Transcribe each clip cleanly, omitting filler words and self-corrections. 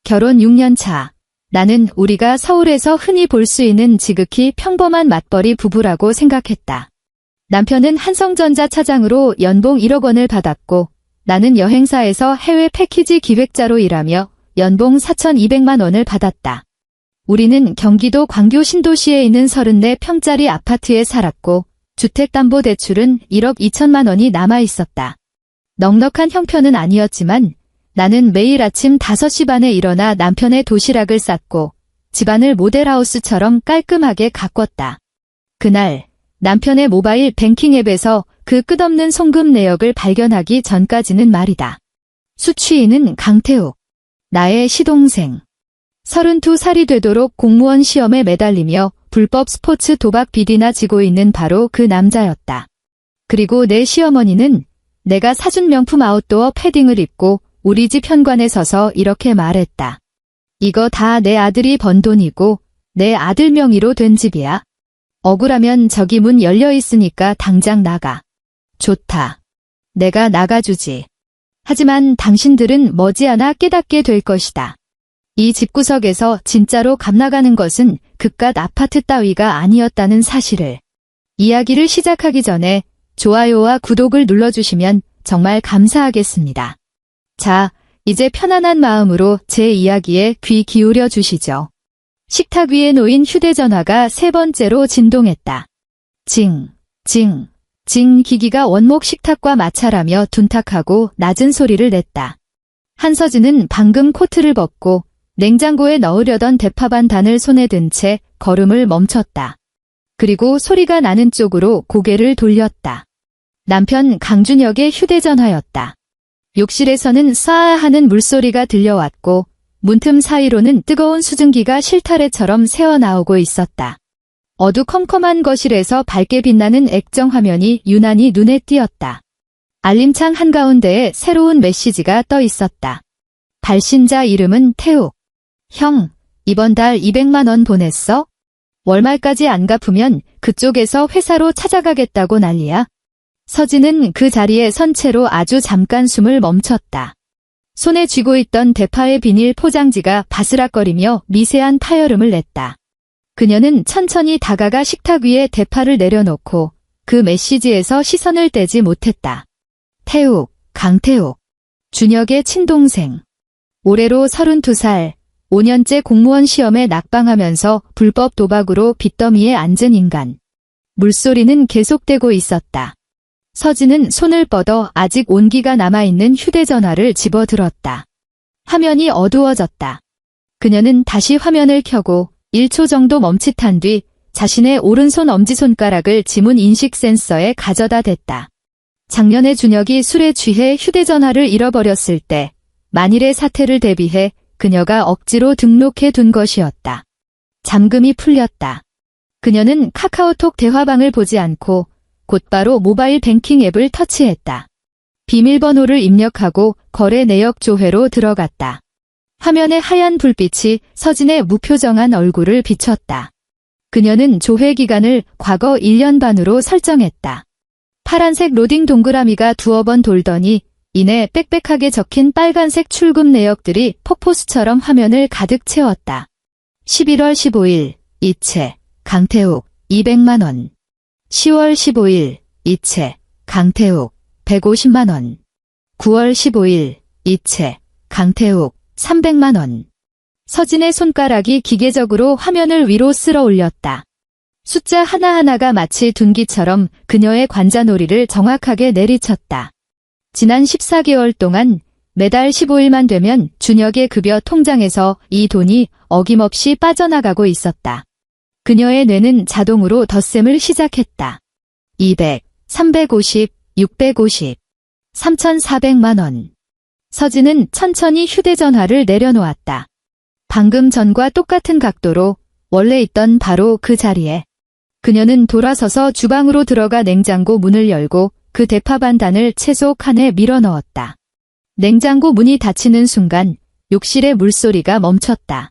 결혼 6년 차. 나는 우리가 서울에서 흔히 볼 수 있는 지극히 평범한 맞벌이 부부라고 생각했다. 남편은 한성전자 차장으로 연봉 1억 원을 받았고 나는 여행사에서 해외 패키지 기획자로 일하며 연봉 4,200만 원을 받았다. 우리는 경기도 광교 신도시에 있는 34평짜리 아파트에 살았고 주택담보대출은 1억 2천만 원이 남아 있었다. 넉넉한 형편은 아니었지만 나는 매일 아침 5시 반에 일어나 남편의 도시락을 쌌고 집안을 모델하우스처럼 깔끔하게 가꿨다. 그날 남편의 모바일 뱅킹 앱에서 그 끝없는 송금 내역을 발견하기 전까지는 말이다. 수취인은 강태욱, 나의 시동생. 32살이 되도록 공무원 시험에 매달리며 불법 스포츠 도박 비리나 지고 있는 바로 그 남자였다. 그리고 내 시어머니는 내가 사준 명품 아웃도어 패딩을 입고 우리 집 현관에 서서 이렇게 말했다. 이거 다 내 아들이 번 돈이고 내 아들 명의로 된 집이야. 억울하면 저기 문 열려 있으니까 당장 나가. 좋다. 내가 나가주지. 하지만 당신들은 머지않아 깨닫게 될 것이다. 이 집구석에서 진짜로 값나가는 것은 그깟 아파트 따위가 아니었다는 사실을. 이야기를 시작하기 전에 좋아요와 구독을 눌러주시면 정말 감사하겠습니다. 자, 이제 편안한 마음으로 제 이야기에 귀 기울여 주시죠. 식탁 위에 놓인 휴대전화가 세 번째로 진동했다. 징, 징, 징 기기가 원목 식탁과 마찰하며 둔탁하고 낮은 소리를 냈다. 한서진은 방금 코트를 벗고 냉장고에 넣으려던 대파 반단을 손에 든 채 걸음을 멈췄다. 그리고 소리가 나는 쪽으로 고개를 돌렸다. 남편 강준혁의 휴대전화였다. 욕실에서는 싸아 하는 물소리가 들려왔고 문틈 사이로는 뜨거운 수증기가 실타래처럼 새어나오고 있었다. 어두컴컴한 거실에서 밝게 빛나는 액정 화면이 유난히 눈에 띄었다. 알림창 한가운데에 새로운 메시지가 떠 있었다. 발신자 이름은 태욱. 형, 이번 달 200만 원 보냈어? 월말까지 안 갚으면 그쪽에서 회사로 찾아가겠다고 난리야. 서진은 그 자리에 선 채로 아주 잠깐 숨을 멈췄다. 손에 쥐고 있던 대파의 비닐 포장지가 바스락거리며 미세한 파열음을 냈다. 그녀는 천천히 다가가 식탁 위에 대파를 내려놓고 그 메시지에서 시선을 떼지 못했다. 태욱, 강태욱. 준혁의 친동생. 올해로 32살, 5년째 공무원 시험에 낙방하면서 불법 도박으로 빚더미에 앉은 인간. 물소리는 계속되고 있었다. 서진은 손을 뻗어 아직 온기가 남아있는 휴대전화를 집어들었다. 화면이 어두워졌다. 그녀는 다시 화면을 켜고 1초 정도 멈칫한 뒤 자신의 오른손 엄지손가락을 지문 인식 센서에 가져다 댔다. 작년에 준혁이 술에 취해 휴대전화를 잃어버렸을 때 만일의 사태를 대비해 그녀가 억지로 등록해 둔 것이었다. 잠금이 풀렸다. 그녀는 카카오톡 대화방을 보지 않고 곧바로 모바일 뱅킹 앱을 터치했다. 비밀번호를 입력하고 거래 내역 조회로 들어갔다. 화면에 하얀 불빛이 서진의 무표정한 얼굴을 비췄다. 그녀는 조회 기간을 과거 1년 반으로 설정했다. 파란색 로딩 동그라미가 두어 번 돌더니 이내 빽빽하게 적힌 빨간색 출금 내역들이 폭포수처럼 화면을 가득 채웠다. 11월 15일, 이체, 강태욱, 200만 원. 10월 15일, 이체, 강태욱, 150만 원. 9월 15일, 이체, 강태욱, 300만 원. 서진의 손가락이 기계적으로 화면을 위로 쓸어 올렸다. 숫자 하나하나가 마치 둔기처럼 그녀의 관자놀이를 정확하게 내리쳤다. 지난 14개월 동안 매달 15일만 되면 준혁의 급여 통장에서 이 돈이 어김없이 빠져나가고 있었다. 그녀의 뇌는 자동으로 덧셈을 시작했다. 200, 350, 650, 3,400만 원. 서진은 천천히 휴대전화를 내려놓았다. 방금 전과 똑같은 각도로 원래 있던 바로 그 자리에. 그녀는 돌아서서 주방으로 들어가 냉장고 문을 열고 그 대파 반단을 채소 칸에 밀어 넣었다. 냉장고 문이 닫히는 순간 욕실의 물소리가 멈췄다.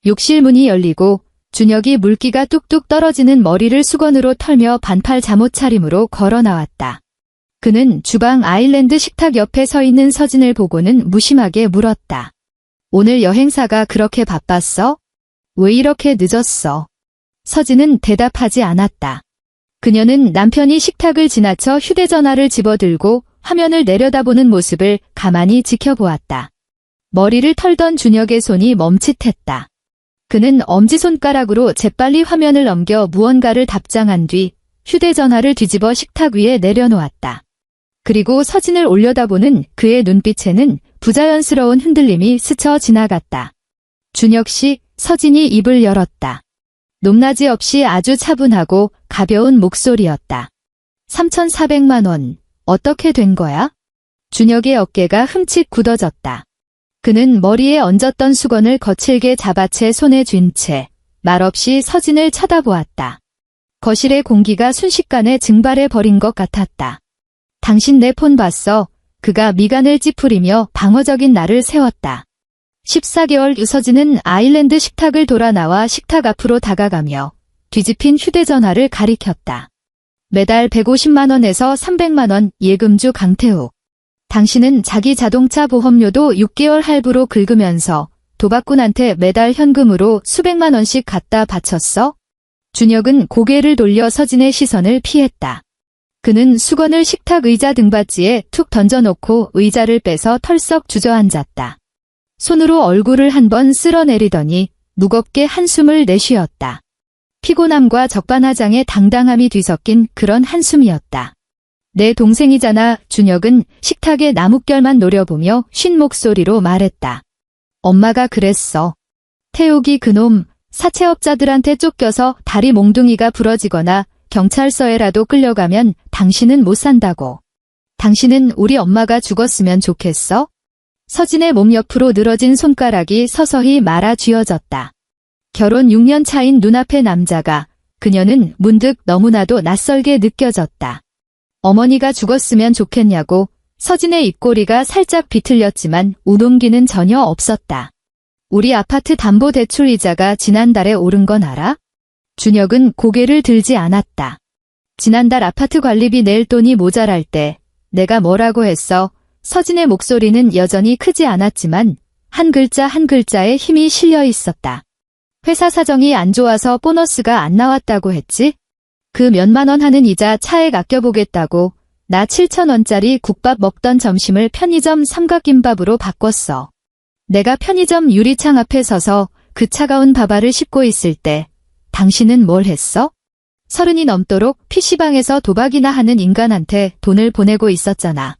욕실 문이 열리고 준혁이 물기가 뚝뚝 떨어지는 머리를 수건으로 털며 반팔 잠옷 차림으로 걸어 나왔다. 그는 주방 아일랜드 식탁 옆에 서 있는 서진을 보고는 무심하게 물었다. 오늘 여행사가 그렇게 바빴어? 왜 이렇게 늦었어? 서진은 대답하지 않았다. 그녀는 남편이 식탁을 지나쳐 휴대전화를 집어들고 화면을 내려다보는 모습을 가만히 지켜보았다. 머리를 털던 준혁의 손이 멈칫했다. 그는 엄지손가락으로 재빨리 화면을 넘겨 무언가를 답장한 뒤 휴대전화를 뒤집어 식탁 위에 내려놓았다. 그리고 서진을 올려다보는 그의 눈빛에는 부자연스러운 흔들림이 스쳐 지나갔다. 준혁 씨, 서진이 입을 열었다. 높낮이 없이 아주 차분하고 가벼운 목소리였다. 3,400만 원, 어떻게 된 거야? 준혁의 어깨가 흠칫 굳어졌다. 그는 머리에 얹었던 수건을 거칠게 잡아채 손에 쥔 채 말없이 서진을 쳐다보았다. 거실의 공기가 순식간에 증발해 버린 것 같았다. 당신 내 폰 봤어? 그가 미간을 찌푸리며 방어적인 날을 세웠다. 14개월 유서진은 아일랜드 식탁을 돌아 나와 식탁 앞으로 다가가며 뒤집힌 휴대전화를 가리켰다. 매달 150만 원에서 300만 원 예금주 강태욱. 당신은 자기 자동차 보험료도 6개월 할부로 긁으면서 도박꾼한테 매달 현금으로 수백만 원씩 갖다 바쳤어? 준혁은 고개를 돌려 서진의 시선을 피했다. 그는 수건을 식탁 의자 등받이에 툭 던져놓고 의자를 빼서 털썩 주저앉았다. 손으로 얼굴을 한번 쓸어내리더니 무겁게 한숨을 내쉬었다. 피곤함과 적반하장의 당당함이 뒤섞인 그런 한숨이었다. 내 동생이잖아. 준혁은 식탁의 나뭇결만 노려보며 쉰 목소리로 말했다. 엄마가 그랬어. 태욱이 그놈 사채업자들한테 쫓겨서 다리 몽둥이가 부러지거나 경찰서에라도 끌려가면 당신은 못 산다고. 당신은 우리 엄마가 죽었으면 좋겠어? 서진의 몸 옆으로 늘어진 손가락이 서서히 말아 쥐어졌다. 결혼 6년 차인 눈앞의 남자가 그녀는 문득 너무나도 낯설게 느껴졌다. 어머니가 죽었으면 좋겠냐고. 서진의 입꼬리가 살짝 비틀렸지만 운동기는 전혀 없었다. 우리 아파트 담보대출 이자가 지난달에 오른 건 알아? 준혁은 고개를 들지 않았다. 지난달 아파트 관리비 낼 돈이 모자랄 때 내가 뭐라고 했어? 서진의 목소리는 여전히 크지 않았지만 한 글자 한 글자에 힘이 실려 있었다. 회사 사정이 안 좋아서 보너스가 안 나왔다고 했지? 그 몇만 원 하는 이자 차액 아껴보겠다고 나 7,000원짜리 국밥 먹던 점심을 편의점 삼각김밥으로 바꿨어. 내가 편의점 유리창 앞에 서서 그 차가운 밥알을 씹고 있을 때 당신은 뭘 했어? 30이 넘도록 PC방에서 도박이나 하는 인간한테 돈을 보내고 있었잖아.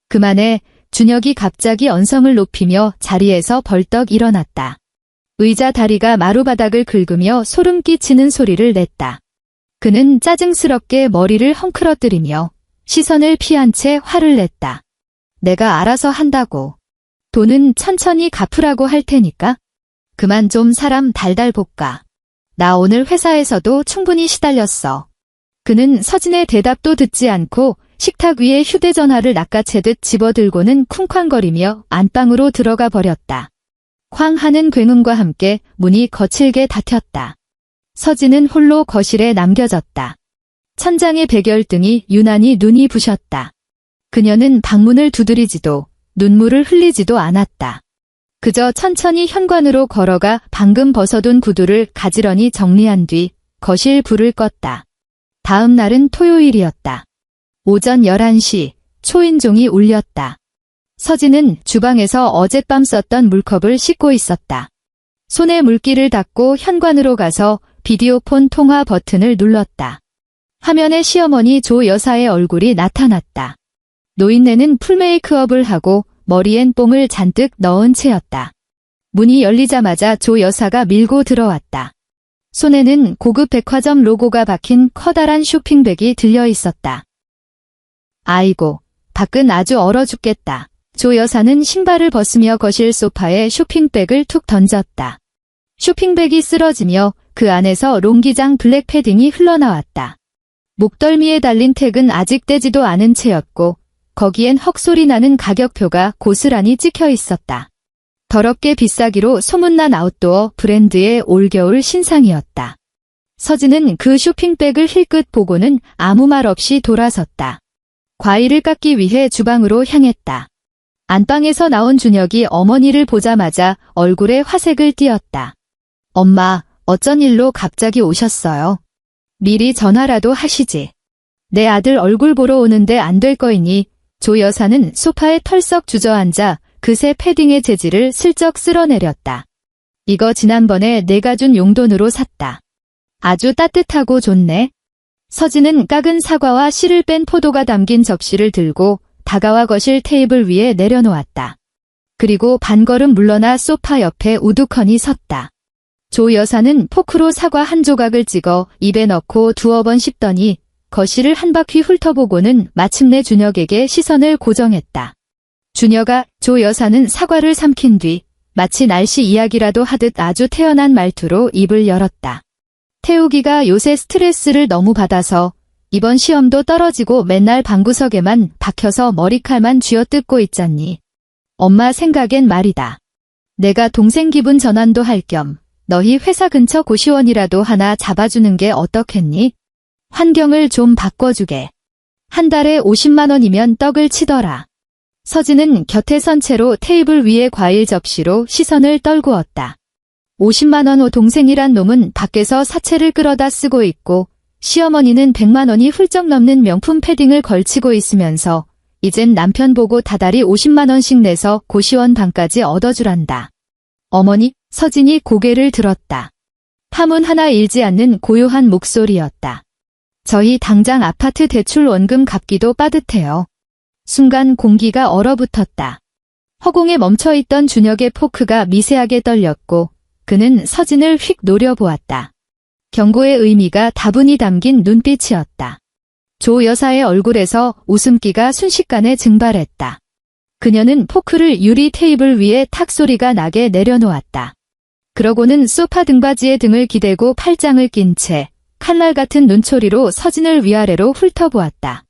그만해. 준혁이 갑자기 언성을 높이며 자리에서 벌떡 일어났다. 의자 다리가 마루바닥을 긁으며 소름 끼치는 소리를 냈다. 그는 짜증스럽게 머리를 헝클어뜨리며 시선을 피한 채 화를 냈다. 내가 알아서 한다고. 돈은 천천히 갚으라고 할 테니까. 그만 좀 사람 달달 볶아. 나 오늘 회사에서도 충분히 시달렸어. 그는 서진의 대답도 듣지 않고 식탁 위에 휴대전화를 낚아채듯 집어들고는 쿵쾅거리며 안방으로 들어가 버렸다. 쾅 하는 굉음과 함께 문이 거칠게 닫혔다. 서진은 홀로 거실에 남겨졌다. 천장의 백열등이 유난히 눈이 부셨다. 그녀는 방문을 두드리지도 눈물을 흘리지도 않았다. 그저 천천히 현관으로 걸어가 방금 벗어둔 구두를 가지런히 정리한 뒤 거실 불을 껐다. 다음 날은 토요일이었다. 오전 11시 초인종이 울렸다. 서진은 주방에서 어젯밤 썼던 물컵을 씻고 있었다. 손에 물기를 닦고 현관으로 가서 비디오폰 통화 버튼을 눌렀다. 화면에 시어머니 조 여사의 얼굴이 나타났다. 노인네는 풀메이크업을 하고 머리엔 뽕을 잔뜩 넣은 채였다. 문이 열리자마자 조 여사가 밀고 들어왔다. 손에는 고급 백화점 로고가 박힌 커다란 쇼핑백이 들려 있었다. 아이고, 밖은 아주 얼어 죽겠다. 조 여사는 신발을 벗으며 거실 소파에 쇼핑백을 툭 던졌다. 쇼핑백이 쓰러지며 그 안에서 롱기장 블랙 패딩이 흘러나왔다. 목덜미에 달린 택은 아직 떼지도 않은 채였고 거기엔 헉소리 나는 가격표가 고스란히 찍혀 있었다. 더럽게 비싸기로 소문난 아웃도어 브랜드의 올겨울 신상이었다. 서진은 그 쇼핑백을 힐끗 보고는 아무 말 없이 돌아섰다. 과일을 깎기 위해 주방으로 향했다. 안방에서 나온 준혁이 어머니를 보자마자 얼굴에 화색을 띠었다. 엄마, 어쩐 일로 갑자기 오셨어요? 미리 전화라도 하시지. 내 아들 얼굴 보러 오는데 안 될 거이니. 조 여사는 소파에 털썩 주저앉아 그새 패딩의 재질을 슬쩍 쓸어내렸다. 이거 지난번에 내가 준 용돈으로 샀다. 아주 따뜻하고 좋네. 서진은 깎은 사과와 씨를 뺀 포도가 담긴 접시를 들고 다가와 거실 테이블 위에 내려놓았다. 그리고 반걸음 물러나 소파 옆에 우두커니 섰다. 조 여사는 포크로 사과 한 조각을 찍어 입에 넣고 두어 번 씹더니 거실을 한 바퀴 훑어보고는 마침내 준혁에게 시선을 고정했다. 준혁아, 조 여사는 사과를 삼킨 뒤 마치 날씨 이야기라도 하듯 아주 태연한 말투로 입을 열었다. 태욱이가 요새 스트레스를 너무 받아서 이번 시험도 떨어지고 맨날 방구석에만 박혀서 머리칼만 쥐어뜯고 있잖니. 엄마 생각엔 말이다. 내가 동생 기분 전환도 할 겸 너희 회사 근처 고시원이라도 하나 잡아주는 게 어떻겠니? 환경을 좀 바꿔주게. 한 달에 50만 원이면 떡을 치더라. 서진은 곁에 선 채로 테이블 위에 과일 접시로 시선을 떨구었다. 50만 원 동생이란 놈은 밖에서 사채를 끌어다 쓰고 있고 시어머니는 100만 원이 훌쩍 넘는 명품 패딩을 걸치고 있으면서 이젠 남편 보고 다달이 50만 원씩 내서 고시원 방까지 얻어주란다. 어머니, 서진이 고개를 들었다. 파문 하나 일지 않는 고요한 목소리였다. 저희 당장 아파트 대출 원금 갚기도 빠듯해요. 순간 공기가 얼어붙었다. 허공에 멈춰있던 준혁의 포크가 미세하게 떨렸고 그는 서진을 휙 노려보았다. 경고의 의미가 다분히 담긴 눈빛이었다. 조 여사의 얼굴에서 웃음기가 순식간에 증발했다. 그녀는 포크를 유리 테이블 위에 탁 소리가 나게 내려놓았다. 그러고는 소파 등받이에 등을 기대고 팔짱을 낀 채 칼날 같은 눈초리로 서진을 위아래로 훑어보았다.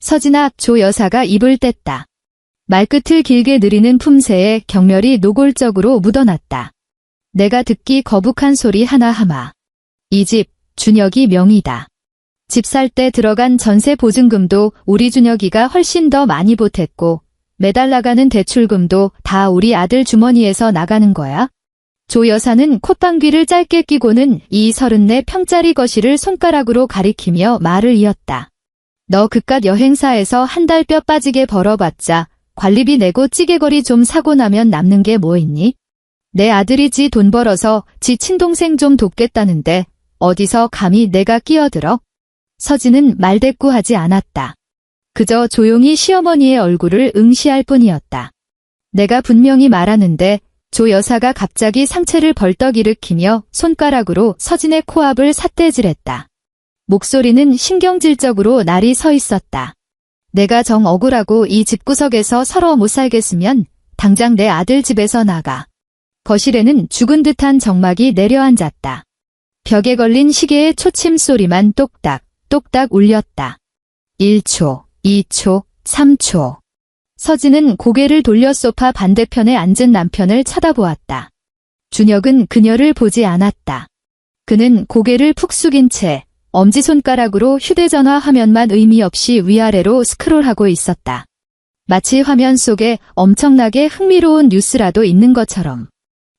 서진아, 조 여사가 입을 뗐다. 말끝을 길게 느리는 품새에 경멸이 노골적으로 묻어났다. 내가 듣기 거북한 소리 하나 하마. 이 집, 준혁이 명의다. 집 살 때 들어간 전세 보증금도 우리 준혁이가 훨씬 더 많이 보탰고 매달 나가는 대출금도 다 우리 아들 주머니에서 나가는 거야. 조 여사는 콧방귀를 짧게 끼고는 이 34평짜리 거실을 손가락으로 가리키며 말을 이었다. 너 그깟 여행사에서 한 달 뼈 빠지게 벌어봤자 관리비 내고 찌개거리 좀 사고 나면 남는 게 뭐 있니? 내 아들이 지 돈 벌어서 지 친동생 좀 돕겠다는데 어디서 감히 내가 끼어들어? 서진은 말대꾸하지 않았다. 그저 조용히 시어머니의 얼굴을 응시할 뿐이었다. 내가 분명히 말하는데 조 여사가 갑자기 상체를 벌떡 일으키며 손가락으로 서진의 코앞을 삿대질했다. 목소리는 신경질적으로 날이 서 있었다. 내가 정 억울하고 이 집구석에서 서러 못 살겠으면 당장 내 아들 집에서 나가. 거실에는 죽은 듯한 정막이 내려앉았다. 벽에 걸린 시계의 초침 소리만 똑딱, 똑딱 울렸다. 1초, 2초, 3초. 서진은 고개를 돌려 소파 반대편에 앉은 남편을 쳐다보았다. 준혁은 그녀를 보지 않았다. 그는 고개를 푹 숙인 채 엄지손가락으로 휴대전화 화면만 의미 없이 위아래로 스크롤하고 있었다. 마치 화면 속에 엄청나게 흥미로운 뉴스라도 있는 것처럼.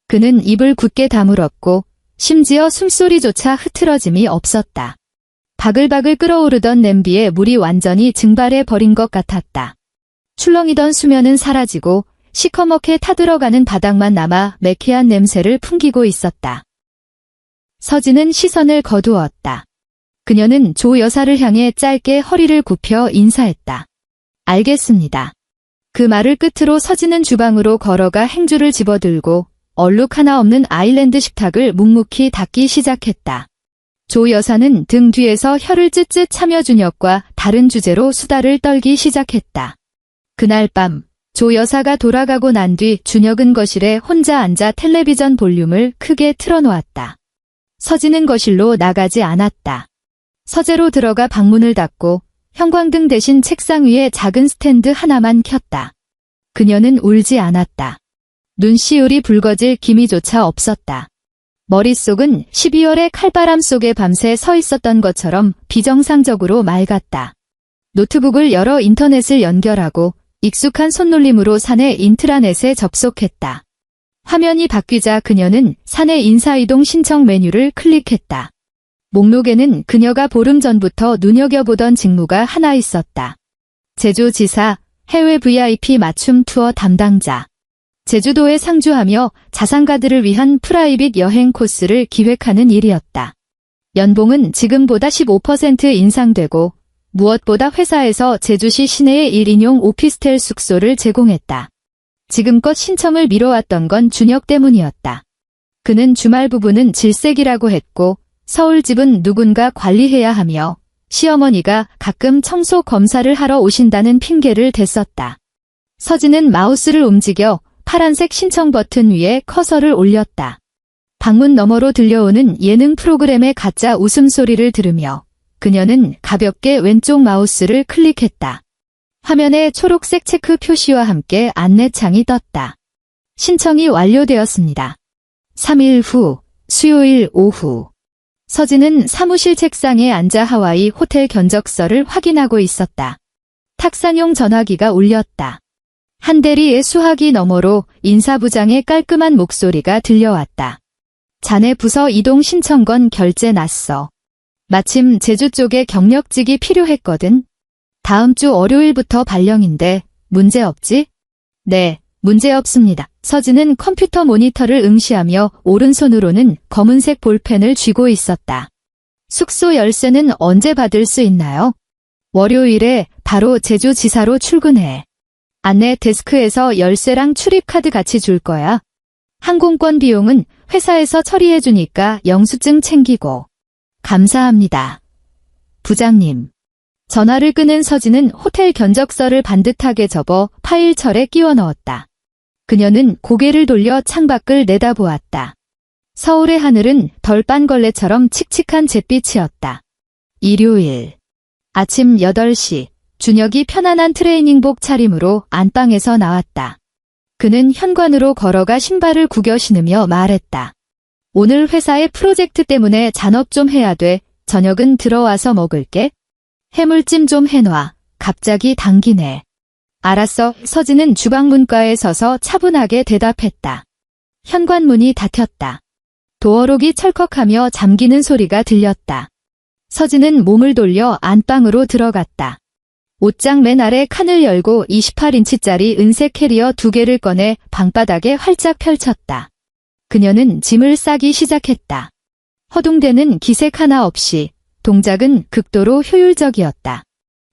그는 입을 굳게 다물었고 심지어 숨소리조차 흐트러짐이 없었다. 바글바글 끓어오르던 냄비에 물이 완전히 증발해 버린 것 같았다. 출렁이던 수면은 사라지고 시커멓게 타들어가는 바닥만 남아 매캐한 냄새를 풍기고 있었다. 서진은 시선을 거두었다. 그녀는 조 여사를 향해 짧게 허리를 굽혀 인사했다. 알겠습니다. 그 말을 끝으로 서진은 주방으로 걸어가 행주를 집어들고 얼룩 하나 없는 아일랜드 식탁을 묵묵히 닦기 시작했다. 조 여사는 등 뒤에서 혀를 쯧쯧 차며 준혁과 다른 주제로 수다를 떨기 시작했다. 그날 밤, 조 여사가 돌아가고 난 뒤 준혁은 거실에 혼자 앉아 텔레비전 볼륨을 크게 틀어놓았다. 서진은 거실로 나가지 않았다. 서재로 들어가 방문을 닫고 형광등 대신 책상 위에 작은 스탠드 하나만 켰다. 그녀는 울지 않았다. 눈시울이 붉어질 기미조차 없었다. 머릿속은 12월의 칼바람 속에 밤새 서 있었던 것처럼 비정상적으로 맑았다. 노트북을 열어 인터넷을 연결하고 익숙한 손놀림으로 사내 인트라넷에 접속했다. 화면이 바뀌자 그녀는 사내 인사이동 신청 메뉴를 클릭했다. 목록에는 그녀가 보름 전부터 눈여겨보던 직무가 하나 있었다. 제주지사, 해외 VIP 맞춤 투어 담당자. 제주도에 상주하며 자산가들을 위한 프라이빗 여행 코스를 기획하는 일이었다. 연봉은 지금보다 15% 인상되고 무엇보다 회사에서 제주시 시내에 1인용 오피스텔 숙소를 제공했다. 지금껏 신청을 미뤄왔던 건 준혁 때문이었다. 그는 주말 부부는 질색이라고 했고 서울 집은 누군가 관리해야 하며 시어머니가 가끔 청소 검사를 하러 오신다는 핑계를 댔었다. 서진은 마우스를 움직여 파란색 신청 버튼 위에 커서를 올렸다. 방문 너머로 들려오는 예능 프로그램의 가짜 웃음소리를 들으며 그녀는 가볍게 왼쪽 마우스를 클릭했다. 화면에 초록색 체크 표시와 함께 안내창이 떴다. 신청이 완료되었습니다. 3일 후, 수요일 오후. 서진은 사무실 책상에 앉아 하와이 호텔 견적서를 확인하고 있었다. 탁상용 전화기가 울렸다. 한 대리의 수화기 너머로 인사부장의 깔끔한 목소리가 들려왔다. 자네 부서 이동 신청건 결제 났어. 마침 제주 쪽에 경력직이 필요했거든. 다음 주 월요일부터 발령인데 문제 없지? 네, 문제 없습니다. 서진은 컴퓨터 모니터를 응시하며 오른손으로는 검은색 볼펜을 쥐고 있었다. 숙소 열쇠는 언제 받을 수 있나요? 월요일에 바로 제주지사로 출근해. 안내 데스크에서 열쇠랑 출입카드 같이 줄 거야. 항공권 비용은 회사에서 처리해 주니까 영수증 챙기고. 감사합니다. 부장님. 전화를 끊은 서진은 호텔 견적서를 반듯하게 접어 파일철에 끼워 넣었다. 그녀는 고개를 돌려 창밖을 내다보았다. 서울의 하늘은 덜빤걸레처럼 칙칙한 잿빛이었다. 일요일. 아침 8시. 준혁이 편안한 트레이닝복 차림으로 안방에서 나왔다. 그는 현관으로 걸어가 신발을 구겨 신으며 말했다. 오늘 회사의 프로젝트 때문에 잔업 좀 해야 돼. 저녁은 들어와서 먹을게. 해물찜 좀 해놔. 갑자기 당기네. 알았어. 서진은 주방 문가에 서서 차분하게 대답했다. 현관문이 닫혔다. 도어록이 철컥하며 잠기는 소리가 들렸다. 서진은 몸을 돌려 안방으로 들어갔다. 옷장 맨 아래 칸을 열고 28인치짜리 은색 캐리어 2개를 꺼내 방바닥에 활짝 펼쳤다. 그녀는 짐을 싸기 시작했다. 허둥대는 기색 하나 없이 동작은 극도로 효율적이었다.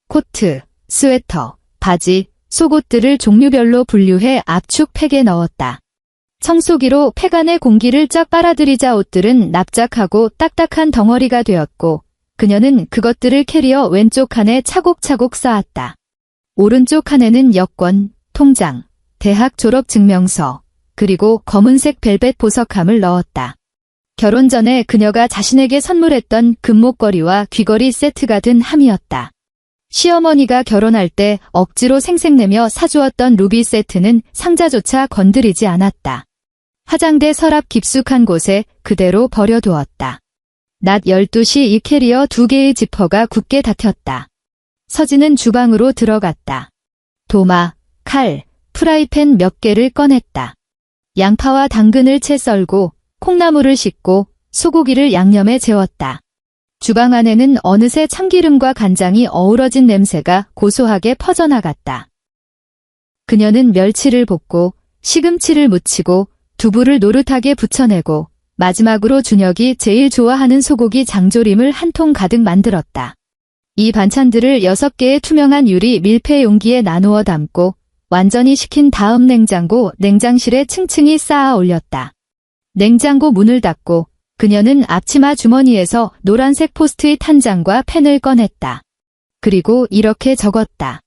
코트, 스웨터, 바지, 속옷들을 종류별로 분류해 압축팩에 넣었다. 청소기로 팩 안의 공기를 쫙 빨아들이자 옷들은 납작하고 딱딱한 덩어리가 되었고 그녀는 그것들을 캐리어 왼쪽 칸에 차곡차곡 쌓았다. 오른쪽 칸에는 여권, 통장, 대학 졸업 증명서, 그리고 검은색 벨벳 보석함을 넣었다. 결혼 전에 그녀가 자신에게 선물했던 금목걸이와 귀걸이 세트가 든 함이었다. 시어머니가 결혼할 때 억지로 생색내며 사주었던 루비 세트는 상자조차 건드리지 않았다. 화장대 서랍 깊숙한 곳에 그대로 버려두었다. 낮 12시 이 캐리어 2개의 지퍼가 굳게 닫혔다. 서진은 주방으로 들어갔다. 도마, 칼, 프라이팬 몇 개를 꺼냈다. 양파와 당근을 채 썰고 콩나물을 씻고 소고기를 양념에 재웠다. 주방 안에는 어느새 참기름과 간장이 어우러진 냄새가 고소하게 퍼져나갔다. 그녀는 멸치를 볶고 시금치를 무치고 두부를 노릇하게 부쳐내고 마지막으로 준혁이 제일 좋아하는 소고기 장조림을 한 통 가득 만들었다. 이 반찬들을 6개의 투명한 유리 밀폐 용기에 나누어 담고 완전히 식힌 다음 냉장실에 층층이 쌓아 올렸다. 냉장고 문을 닫고 그녀는 앞치마 주머니에서 노란색 포스트잇 한 장과 펜을 꺼냈다. 그리고 이렇게 적었다.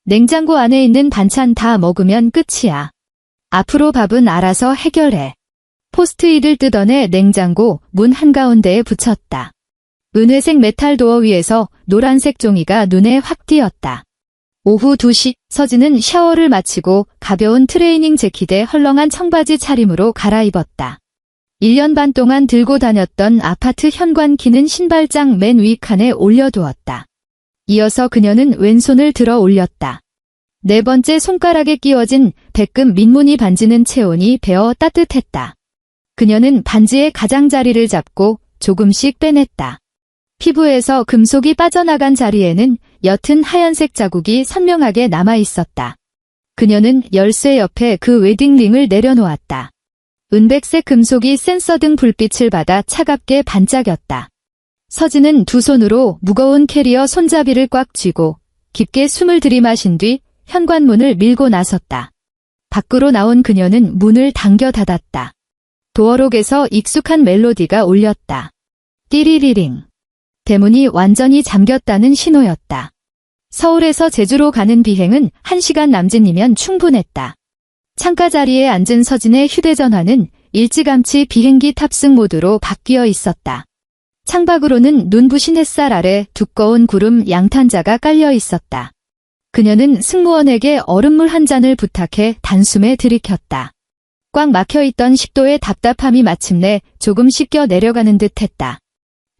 냉장고 안에 있는 반찬 다 먹으면 끝이야. 앞으로 밥은 알아서 해결해. 포스트잇을 뜯어내 냉장고 문 한가운데에 붙였다. 은회색 메탈 도어 위에서 노란색 종이가 눈에 확 띄었다. 오후 2시 서진은 샤워를 마치고 가벼운 트레이닝 재킷에 헐렁한 청바지 차림으로 갈아입었다. 1년 반 동안 들고 다녔던 아파트 현관 키는 신발장 맨 위 칸에 올려두었다. 이어서 그녀는 왼손을 들어 올렸다. 네 번째 손가락에 끼워진 백금 민무늬 반지는 체온이 배어 따뜻했다. 그녀는 반지의 가장자리를 잡고 조금씩 빼냈다. 피부에서 금속이 빠져나간 자리에는 옅은 하얀색 자국이 선명하게 남아있었다. 그녀는 열쇠 옆에 그 웨딩링을 내려놓았다. 은백색 금속이 센서 등 불빛을 받아 차갑게 반짝였다. 서진은 두 손으로 무거운 캐리어 손잡이를 꽉 쥐고 깊게 숨을 들이마신 뒤 현관문을 밀고 나섰다. 밖으로 나온 그녀는 문을 당겨 닫았다. 도어록에서 익숙한 멜로디가 울렸다. 띠리리링. 대문이 완전히 잠겼다는 신호였다. 서울에서 제주로 가는 비행은 1시간 남짓이면 충분했다. 창가 자리에 앉은 서진의 휴대전화는 일찌감치 비행기 탑승 모드로 바뀌어 있었다. 창밖으로는 눈부신 햇살 아래 두꺼운 구름 양탄자가 깔려 있었다. 그녀는 승무원에게 얼음물 한 잔을 부탁해 단숨에 들이켰다. 꽉 막혀있던 식도의 답답함이 마침내 조금 씻겨 내려가는 듯했다.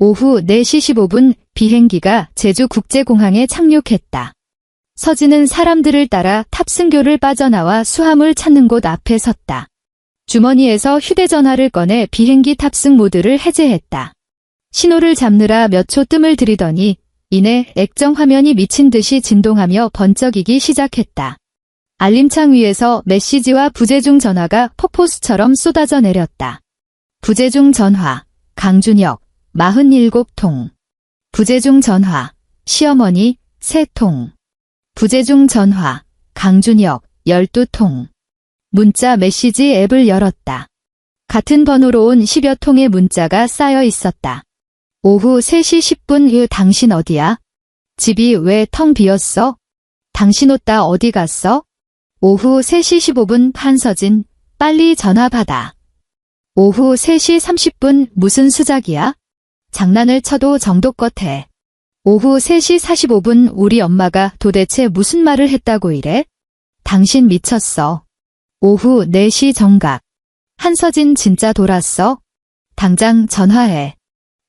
오후 4시 15분 비행기가 제주국제공항에 착륙했다. 서진은 사람들을 따라 탑승교를 빠져나와 수함을 찾는 곳 앞에 섰다. 주머니에서 휴대전화를 꺼내 비행기 탑승 모드를 해제했다. 신호를 잡느라 몇 초 뜸을 들이더니 이내 액정 화면이 미친 듯이 진동하며 번쩍이기 시작했다. 알림창 위에서 메시지와 부재중 전화가 폭포수처럼 쏟아져 내렸다. 부재중 전화, 강준혁, 47통. 부재중 전화, 시어머니, 3통. 부재중 전화, 강준혁, 12통. 문자 메시지 앱을 열었다. 같은 번호로 온 10여 통의 문자가 쌓여 있었다. 오후 3시 10분 후 당신 어디야? 집이 왜 텅 비었어? 당신 옷 다 어디 갔어? 오후 3시 15분 한서진, 빨리 전화 받아. 오후 3시 30분 무슨 수작이야? 장난을 쳐도 정도껏 해. 오후 3시 45분 우리 엄마가 도대체 무슨 말을 했다고 이래? 당신 미쳤어. 오후 4시 정각. 한서진 진짜 돌았어? 당장 전화해.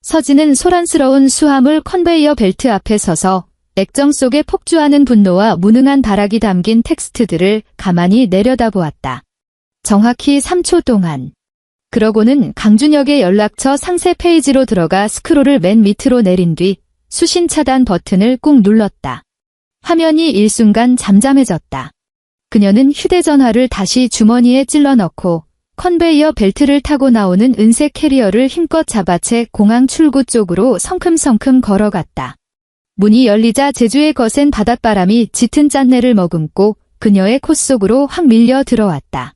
서진은 소란스러운 수화물 컨베이어 벨트 앞에 서서 액정 속에 폭주하는 분노와 무능한 발악이 담긴 텍스트들을 가만히 내려다보았다. 정확히 3초 동안. 그러고는 강준혁의 연락처 상세 페이지로 들어가 스크롤을 맨 밑으로 내린 뒤 수신 차단 버튼을 꾹 눌렀다. 화면이 일순간 잠잠해졌다. 그녀는 휴대전화를 다시 주머니에 찔러 넣고 컨베이어 벨트를 타고 나오는 은색 캐리어를 힘껏 잡아채 공항 출구 쪽으로 성큼성큼 걸어갔다. 문이 열리자 제주의 거센 바닷바람이 짙은 짠내를 머금고 그녀의 콧 속으로 확 밀려 들어왔다.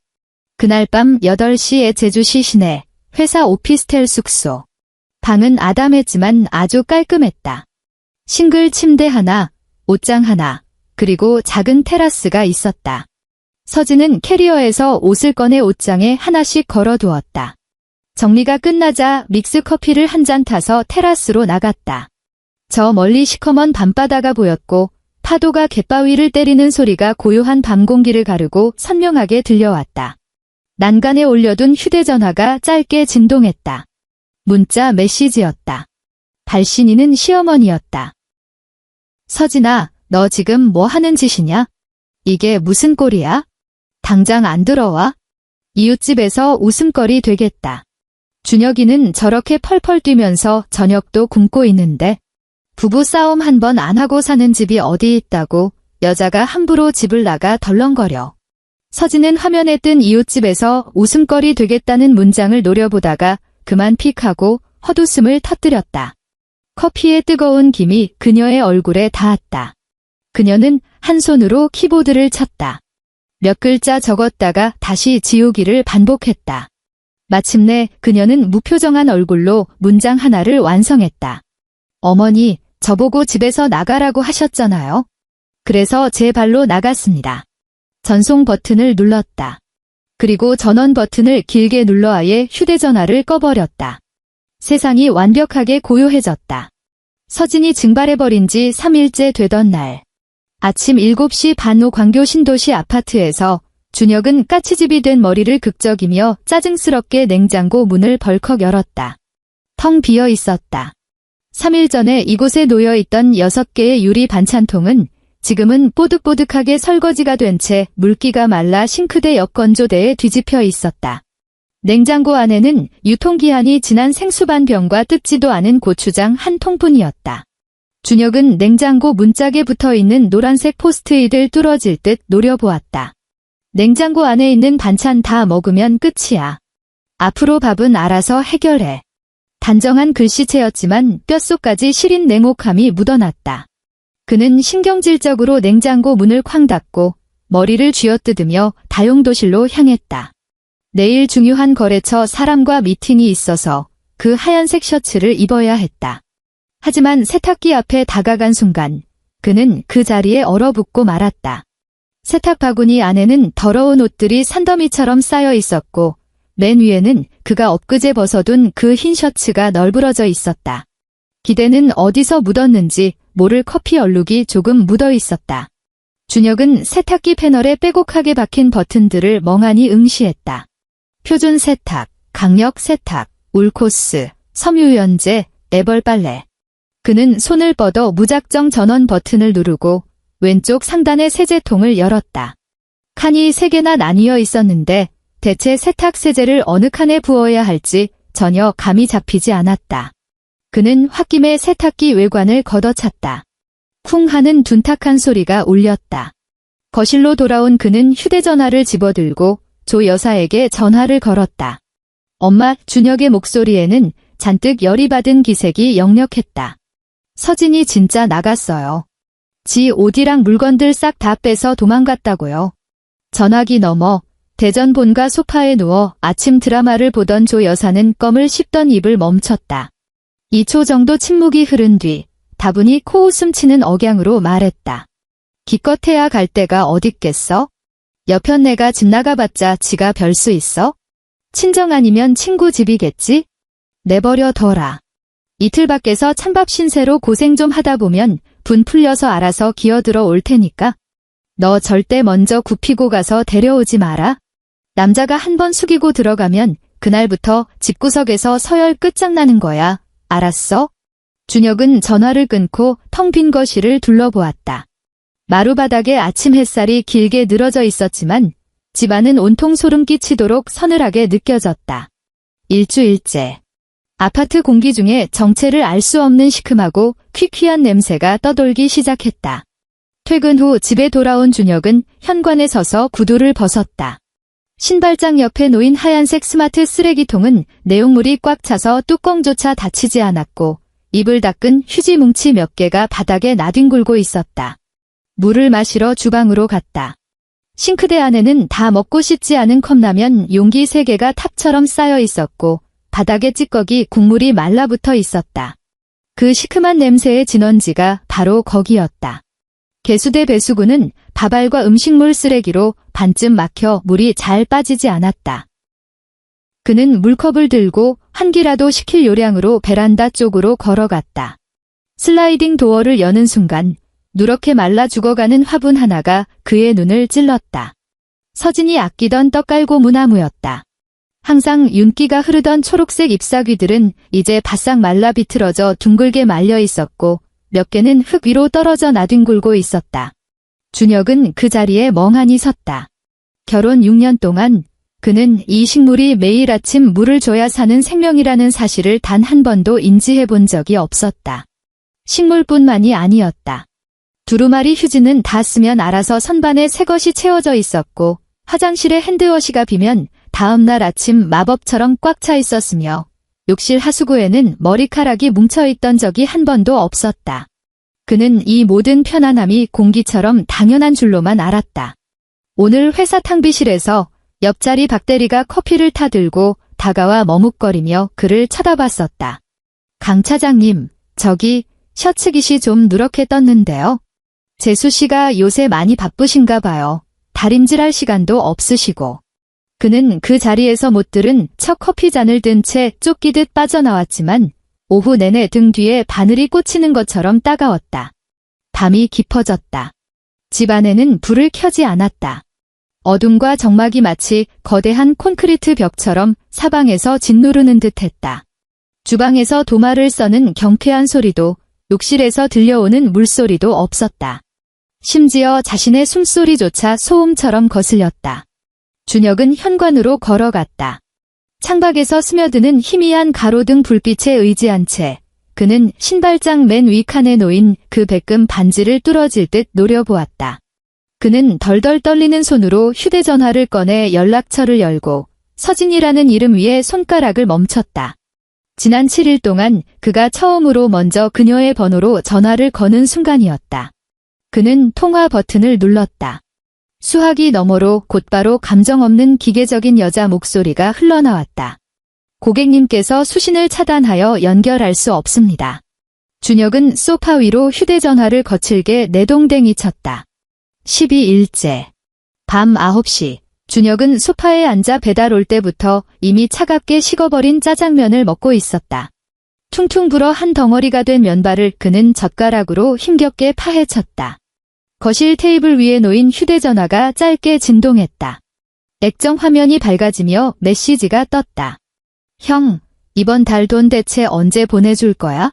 그날 밤 8시에 제주시 시내 회사 오피스텔 숙소. 방은 아담했지만 아주 깔끔했다. 싱글 침대 하나, 옷장 하나, 그리고 작은 테라스가 있었다. 서진은 캐리어에서 옷을 꺼내 옷장에 하나씩 걸어두었다. 정리가 끝나자 믹스커피를 한 잔 타서 테라스로 나갔다. 저 멀리 시커먼 밤바다가 보였고 파도가 갯바위를 때리는 소리가 고요한 밤 공기를 가르고 선명하게 들려왔다. 난간에 올려둔 휴대전화가 짧게 진동했다. 문자 메시지였다. 발신인은 시어머니였다. 서진아, 너 지금 뭐 하는 짓이냐? 이게 무슨 꼴이야? 당장 안 들어와? 이웃집에서 웃음거리 되겠다. 준혁이는 저렇게 펄펄 뛰면서 저녁도 굶고 있는데 부부 싸움 한 번 안 하고 사는 집이 어디 있다고 여자가 함부로 집을 나가 덜렁거려. 서진은 화면에 뜬 이웃집에서 웃음거리 되겠다는 문장을 노려보다가 그만 픽하고 헛웃음을 터뜨렸다. 커피의 뜨거운 김이 그녀의 얼굴에 닿았다. 그녀는 한 손으로 키보드를 쳤다. 몇 글자 적었다가 다시 지우기를 반복했다. 마침내 그녀는 무표정한 얼굴로 문장 하나를 완성했다. 어머니, 저보고 집에서 나가라고 하셨잖아요. 그래서 제 발로 나갔습니다. 전송 버튼을 눌렀다. 그리고 전원 버튼을 길게 눌러 아예 휴대전화를 꺼버렸다. 세상이 완벽하게 고요해졌다. 서진이 증발해버린 지 3일째 되던 날. 아침 7시 반 후 광교 신도시 아파트에서 준혁은 까치집이 된 머리를 극적이며 짜증스럽게 냉장고 문을 벌컥 열었다. 텅 비어 있었다. 3일 전에 이곳에 놓여있던 6개의 유리 반찬통은 지금은 뽀득뽀득하게 설거지가 된 채 물기가 말라 싱크대 옆 건조대에 뒤집혀 있었다. 냉장고 안에는 유통기한이 지난 생수반병과 뜯지도 않은 고추장 한 통뿐이었다. 준혁은 냉장고 문짝에 붙어있는 노란색 포스트잇을 뚫어질 듯 노려보았다. 냉장고 안에 있는 반찬 다 먹으면 끝이야. 앞으로 밥은 알아서 해결해. 단정한 글씨체였지만 뼛속까지 시린 냉혹함이 묻어났다. 그는 신경질적으로 냉장고 문을 쾅 닫고 머리를 쥐어뜯으며 다용도실로 향했다. 내일 중요한 거래처 사람과 미팅이 있어서 그 하얀색 셔츠를 입어야 했다. 하지만 세탁기 앞에 다가간 순간 그는 그 자리에 얼어붙고 말았다. 세탁 바구니 안에는 더러운 옷들이 산더미처럼 쌓여 있었고 맨 위에는 그가 엊그제 벗어둔 그 흰 셔츠가 널브러져 있었다. 기대는 어디서 묻었는지 모를 커피 얼룩이 조금 묻어 있었다. 준혁은 세탁기 패널에 빼곡하게 박힌 버튼들을 멍하니 응시했다. 표준 세탁, 강력 세탁, 울코스, 섬유유연제, 애벌 빨래. 그는 손을 뻗어 무작정 전원 버튼을 누르고 왼쪽 상단의 세제통을 열었다. 칸이 3개나 나뉘어 있었는데 대체 세탁 세제를 어느 칸에 부어야 할지 전혀 감이 잡히지 않았다. 그는 홧김에 세탁기 외관을 걷어찼다. 쿵 하는 둔탁한 소리가 울렸다. 거실로 돌아온 그는 휴대전화를 집어들고 조 여사에게 전화를 걸었다. 엄마, 준혁의 목소리에는 잔뜩 열이 받은 기색이 역력했다. 서진이 진짜 나갔어요. 지 옷이랑 물건들 싹 다 빼서 도망갔다고요. 전화기 너머 대전 본가 소파에 누워 아침 드라마를 보던 조 여사는 껌을 씹던 입을 멈췄다. 2초 정도 침묵이 흐른 뒤 다분히 코웃음 치는 억양으로 말했다. 기껏해야 갈 데가 어딨겠어? 여편 내가 집 나가봤자 지가 별 수 있어? 친정 아니면 친구 집이겠지? 내버려 둬라. 이틀 밖에서 찬밥 신세로 고생 좀 하다 보면 분 풀려서 알아서 기어들어 올 테니까. 너 절대 먼저 굽히고 가서 데려오지 마라. 남자가 한 번 숙이고 들어가면 그날부터 집구석에서 서열 끝장나는 거야. 알았어? 준혁은 전화를 끊고 텅 빈 거실을 둘러보았다. 마루바닥에 아침 햇살이 길게 늘어져 있었지만 집안은 온통 소름 끼치도록 서늘하게 느껴졌다. 일주일째. 아파트 공기 중에 정체를 알 수 없는 시큼하고 퀴퀴한 냄새가 떠돌기 시작했다. 퇴근 후 집에 돌아온 준혁은 현관에 서서 구두를 벗었다. 신발장 옆에 놓인 하얀색 스마트 쓰레기통은 내용물이 꽉 차서 뚜껑조차 닫히지 않았고 입을 닦은 휴지 뭉치 몇 개가 바닥에 나뒹굴고 있었다. 물을 마시러 주방으로 갔다. 싱크대 안에는 다 먹고 씻지 않은 컵라면 용기 3개가 탑처럼 쌓여 있었고 바닥에 찌꺼기 국물이 말라붙어 있었다. 그 시큼한 냄새의 진원지가 바로 거기였다. 개수대 배수구는 밥알과 음식물 쓰레기로 반쯤 막혀 물이 잘 빠지지 않았다. 그는 물컵을 들고 한 끼라도 시킬 요량으로 베란다 쪽으로 걸어갔다. 슬라이딩 도어를 여는 순간 누렇게 말라 죽어가는 화분 하나가 그의 눈을 찔렀다. 서진이 아끼던 떡갈고 무나무였다. 항상 윤기가 흐르던 초록색 잎사귀들은 이제 바싹 말라 비틀어져 둥글게 말려 있었고 몇 개는 흙 위로 떨어져 나뒹굴고 있었다. 준혁은 그 자리에 멍하니 섰다. 결혼 6년 동안 그는 이 식물이 매일 아침 물을 줘야 사는 생명이라는 사실을 단 한 번도 인지해 본 적이 없었다. 식물뿐만이 아니었다. 두루마리 휴지는 다 쓰면 알아서 선반에 새것이 채워져 있었고 화장실에 핸드워시가 비면 다음날 아침 마법처럼 꽉 차 있었으며 욕실 하수구에는 머리카락이 뭉쳐있던 적이 한 번도 없었다. 그는 이 모든 편안함이 공기처럼 당연한 줄로만 알았다. 오늘 회사 탕비실에서 옆자리 박대리가 커피를 타들고 다가와 머뭇거리며 그를 쳐다봤었다. 강 차장님, 저기 셔츠깃이 좀 누렇게 떴는데요. 재수 씨가 요새 많이 바쁘신가 봐요. 다림질할 시간도 없으시고. 그는 그 자리에서 못 들은 첫 커피잔을 든 채 쫓기듯 빠져나왔지만 오후 내내 등 뒤에 바늘이 꽂히는 것처럼 따가웠다. 밤이 깊어졌다. 집 안에는 불을 켜지 않았다. 어둠과 적막이 마치 거대한 콘크리트 벽처럼 사방에서 짓누르는 듯했다. 주방에서 도마를 써는 경쾌한 소리도 욕실에서 들려오는 물소리도 없었다. 심지어 자신의 숨소리조차 소음처럼 거슬렸다. 준혁은 현관으로 걸어갔다. 창밖에서 스며드는 희미한 가로등 불빛에 의지한 채 그는 신발장 맨 위 칸에 놓인 그 백금 반지를 뚫어질 듯 노려보았다. 그는 덜덜 떨리는 손으로 휴대전화를 꺼내 연락처를 열고 서진이라는 이름 위에 손가락을 멈췄다. 지난 7일 동안 그가 처음으로 먼저 그녀의 번호로 전화를 거는 순간이었다. 그는 통화 버튼을 눌렀다. 수화기 너머로 곧바로 감정 없는 기계적인 여자 목소리가 흘러나왔다. 고객님께서 수신을 차단하여 연결할 수 없습니다. 준혁은 소파 위로 휴대전화를 거칠게 내동댕이 쳤다. 12일째. 밤 9시. 준혁은 소파에 앉아 배달 올 때부터 이미 차갑게 식어버린 짜장면을 먹고 있었다. 퉁퉁 불어 한 덩어리가 된 면발을 그는 젓가락으로 힘겹게 파헤쳤다. 거실 테이블 위에 놓인 휴대전화가 짧게 진동했다. 액정 화면이 밝아지며 메시지가 떴다. 형, 이번 달 돈 대체 언제 보내줄 거야?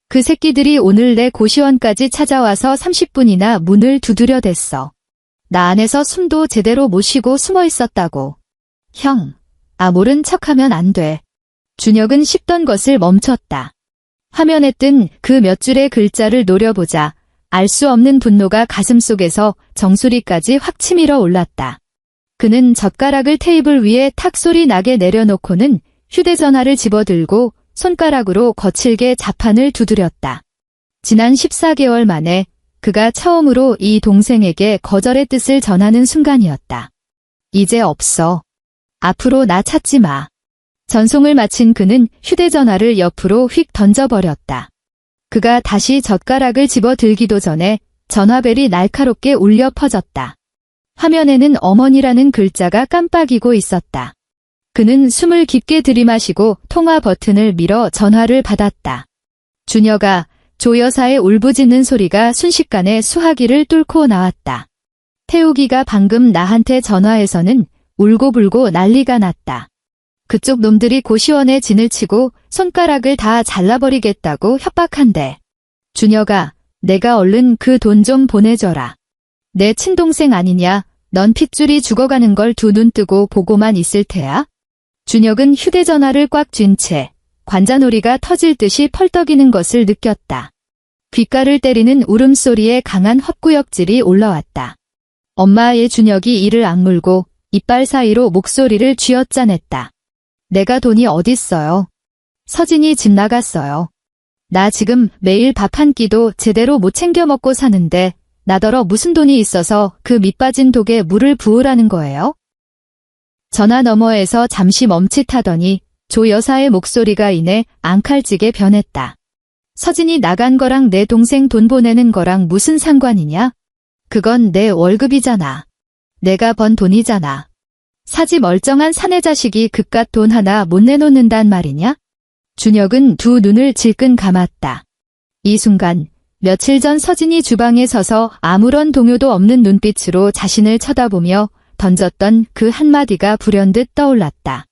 그 새끼들이 오늘 내 고시원까지 찾아와서 30분이나 문을 두드려댔어. 나 안에서 숨도 제대로 못 쉬고 숨어 있었다고. 형, 모른 척하면 안 돼. 준혁은 씹던 것을 멈췄다. 화면에 뜬 그 몇 줄의 글자를 노려보자 알 수 없는 분노가 가슴속에서 정수리까지 확 치밀어 올랐다. 그는 젓가락을 테이블 위에 탁 소리 나게 내려놓고는 휴대전화를 집어들고 손가락으로 거칠게 자판을 두드렸다. 지난 14개월 만에 그가 처음으로 이 동생에게 거절의 뜻을 전하는 순간이었다. 이제 없어. 앞으로 나 찾지 마. 전송을 마친 그는 휴대전화를 옆으로 휙 던져버렸다. 그가 다시 젓가락을 집어들기도 전에 전화벨이 날카롭게 울려 퍼졌다. 화면에는 어머니라는 글자가 깜빡이고 있었다. 그는 숨을 깊게 들이마시고 통화 버튼을 밀어 전화를 받았다. 준혁아, 조 여사의 울부짖는 소리가 순식간에 수화기를 뚫고 나왔다. 태우기가 방금 나한테 전화해서는 울고불고 난리가 났다. 그쪽 놈들이 고시원에 진을 치고 손가락을 다 잘라버리겠다고 협박한대. 준혁아, 내가 얼른 그 돈 좀 보내줘라. 내 친동생 아니냐? 넌 핏줄이 죽어가는 걸 두 눈 뜨고 보고만 있을 테야? 준혁은 휴대전화를 꽉 쥔 채 관자놀이가 터질 듯이 펄떡이는 것을 느꼈다. 귓가를 때리는 울음소리에 강한 헛구역질이 올라왔다. 엄마의 준혁이 이를 악물고 이빨 사이로 목소리를 쥐어짜냈다. 내가 돈이 어딨어요? 서진이 집 나갔어요. 나 지금 매일 밥 한 끼도 제대로 못 챙겨 먹고 사는데 나더러 무슨 돈이 있어서 그 밑빠진 독에 물을 부으라는 거예요? 전화 너머에서 잠시 멈칫하더니 조 여사의 목소리가 이내 앙칼지게 변했다. 서진이 나간 거랑 내 동생 돈 보내는 거랑 무슨 상관이냐? 그건 내 월급이잖아. 내가 번 돈이잖아. 사지 멀쩡한 사내 자식이 그깟 돈 하나 못 내놓는단 말이냐? 준혁은 두 눈을 질끈 감았다. 이 순간 며칠 전 서진이 주방에 서서 아무런 동요도 없는 눈빛으로 자신을 쳐다보며 던졌던 그 한마디가 불현듯 떠올랐다.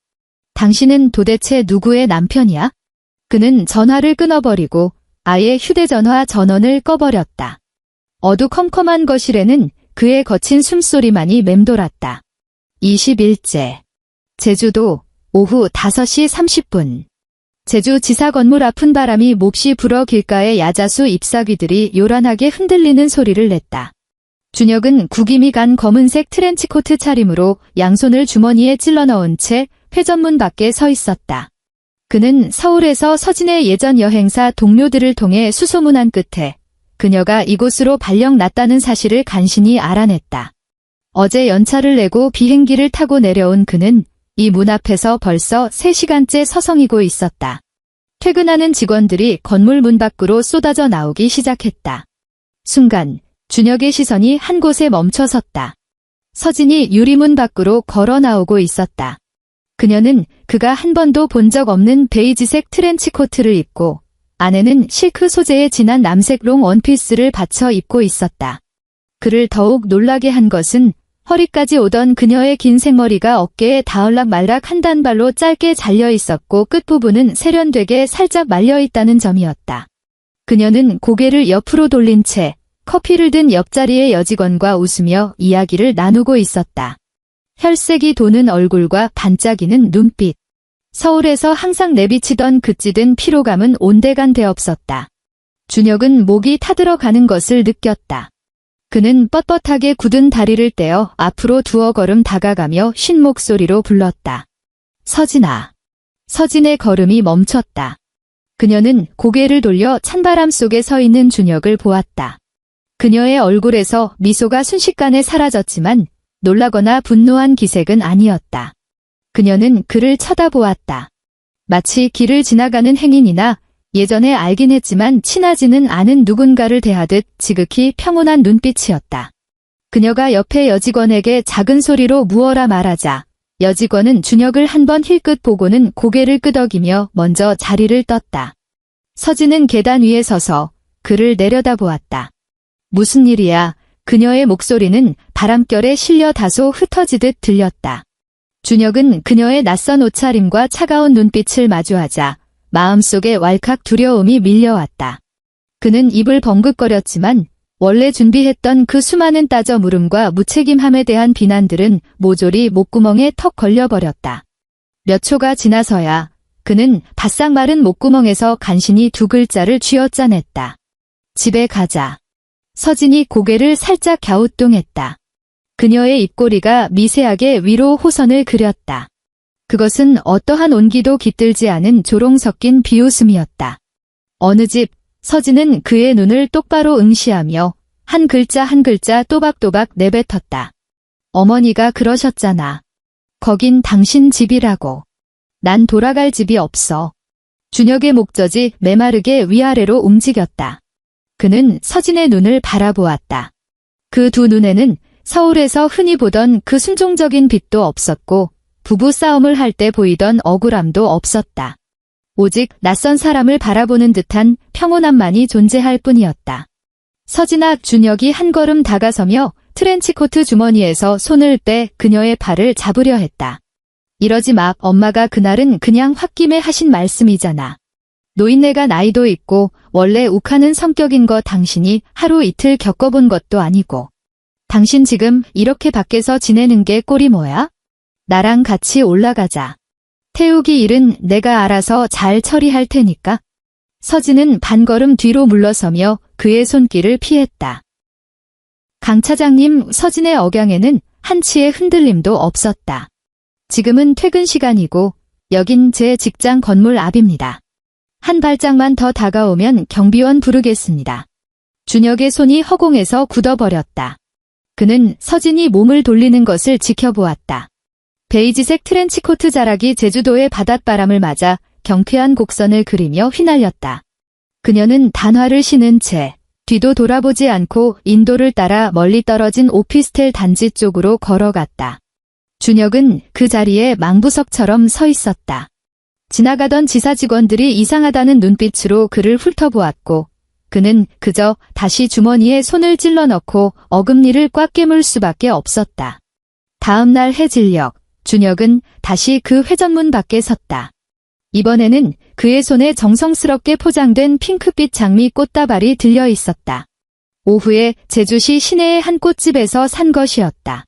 당신은 도대체 누구의 남편이야? 그는 전화를 끊어버리고 아예 휴대전화 전원을 꺼버렸다. 어두컴컴한 거실에는 그의 거친 숨소리만이 맴돌았다. 21일째. 제주도 오후 5시 30분. 제주 지사 건물 앞은 바람이 몹시 불어 길가의 야자수 잎사귀들이 요란하게 흔들리는 소리를 냈다. 준혁은 구김이 간 검은색 트렌치코트 차림으로 양손을 주머니에 찔러 넣은 채 회전문 밖에 서 있었다. 그는 서울에서 서진의 예전 여행사 동료들을 통해 수소문한 끝에 그녀가 이곳으로 발령 났다는 사실을 간신히 알아냈다. 어제 연차를 내고 비행기를 타고 내려온 그는 이 문 앞에서 벌써 3시간째 서성이고 있었다. 퇴근하는 직원들이 건물 문 밖으로 쏟아져 나오기 시작했다. 순간 준혁의 시선이 한 곳에 멈춰섰다. 서진이 유리문 밖으로 걸어 나오고 있었다. 그녀는 그가 한 번도 본 적 없는 베이지색 트렌치 코트를 입고 안에는 실크 소재의 진한 남색 롱 원피스를 받쳐 입고 있었다. 그를 더욱 놀라게 한 것은 허리까지 오던 그녀의 긴 생머리가 어깨에 닿을락말락 한 단발로 짧게 잘려 있었고 끝부분은 세련되게 살짝 말려 있다는 점이었다. 그녀는 고개를 옆으로 돌린 채 커피를 든 옆자리의 여직원과 웃으며 이야기를 나누고 있었다. 혈색이 도는 얼굴과 반짝이는 눈빛. 서울에서 항상 내비치던 그 찌든 피로감은 온데간데 없었다. 준혁은 목이 타들어가는 것을 느꼈다. 그는 뻣뻣하게 굳은 다리를 떼어 앞으로 두어 걸음 다가가며 쉰 목소리로 불렀다. 서진아. 서진의 걸음이 멈췄다. 그녀는 고개를 돌려 찬바람 속에 서 있는 준혁을 보았다. 그녀의 얼굴에서 미소가 순식간에 사라졌지만 놀라거나 분노한 기색은 아니었다. 그녀는 그를 쳐다보았다. 마치 길을 지나가는 행인이나 예전에 알긴 했지만 친하지는 않은 누군가를 대하듯 지극히 평온한 눈빛이었다. 그녀가 옆에 여직원에게 작은 소리로 무어라 말하자 여직원은 준혁을 한번 힐끗 보고는 고개를 끄덕이며 먼저 자리를 떴다. 서진은 계단 위에 서서 그를 내려다보았다. 무슨 일이야? 그녀의 목소리는 바람결에 실려 다소 흩어지듯 들렸다. 준혁은 그녀의 낯선 옷차림과 차가운 눈빛을 마주하자 마음속에 왈칵 두려움이 밀려왔다. 그는 입을 벙긋거렸지만 원래 준비했던 그 수많은 따져 물음과 무책임함에 대한 비난들은 모조리 목구멍에 턱 걸려버렸다. 몇 초가 지나서야 그는 바싹 마른 목구멍에서 간신히 두 글자를 쥐어짜냈다. 집에 가자. 서진이 고개를 살짝 갸우뚱했다. 그녀의 입꼬리가 미세하게 위로 호선을 그렸다. 그것은 어떠한 온기도 깃들지 않은 조롱 섞인 비웃음이었다. 어느 집, 서진은 그의 눈을 똑바로 응시하며 한 글자 한 글자 또박또박 내뱉었다. 어머니가 그러셨잖아. 거긴 당신 집이라고. 난 돌아갈 집이 없어. 준혁의 목젖이 메마르게 위아래로 움직였다. 그는 서진의 눈을 바라보았다. 그 두 눈에는 서울에서 흔히 보던 그 순종적인 빛도 없었고 부부 싸움을 할 때 보이던 억울함도 없었다. 오직 낯선 사람을 바라보는 듯한 평온함만이 존재할 뿐이었다. 서진아. 준혁이 한 걸음 다가서며 트렌치코트 주머니에서 손을 빼 그녀의 팔을 잡으려 했다. 이러지 마. 엄마가 그날은 그냥 홧김에 하신 말씀이잖아. 노인네가 나이도 있고 원래 욱하는 성격인 거 당신이 하루 이틀 겪어본 것도 아니고. 당신 지금 이렇게 밖에서 지내는 게 꼴이 뭐야? 나랑 같이 올라가자. 태우기 일은 내가 알아서 잘 처리할 테니까. 서진은 반걸음 뒤로 물러서며 그의 손길을 피했다. 강 차장님. 서진의 억양에는 한치의 흔들림도 없었다. 지금은 퇴근 시간이고 여긴 제 직장 건물 앞입니다. 한 발짝만 더 다가오면 경비원 부르겠습니다. 준혁의 손이 허공에서 굳어버렸다. 그는 서진이 몸을 돌리는 것을 지켜보았다. 베이지색 트렌치코트 자락이 제주도의 바닷바람을 맞아 경쾌한 곡선을 그리며 휘날렸다. 그녀는 단화를 신은 채 뒤도 돌아보지 않고 인도를 따라 멀리 떨어진 오피스텔 단지 쪽으로 걸어갔다. 준혁은 그 자리에 망부석처럼 서 있었다. 지나가던 지사 직원들이 이상하다는 눈빛으로 그를 훑어보았고 그는 그저 다시 주머니에 손을 찔러 넣고 어금니를 꽉 깨물 수밖에 없었다. 다음 날 해질녘 준혁은 다시 그 회전문 밖에 섰다. 이번에는 그의 손에 정성스럽게 포장된 핑크빛 장미 꽃다발이 들려 있었다. 오후에 제주시 시내의 한 꽃집에서 산 것이었다.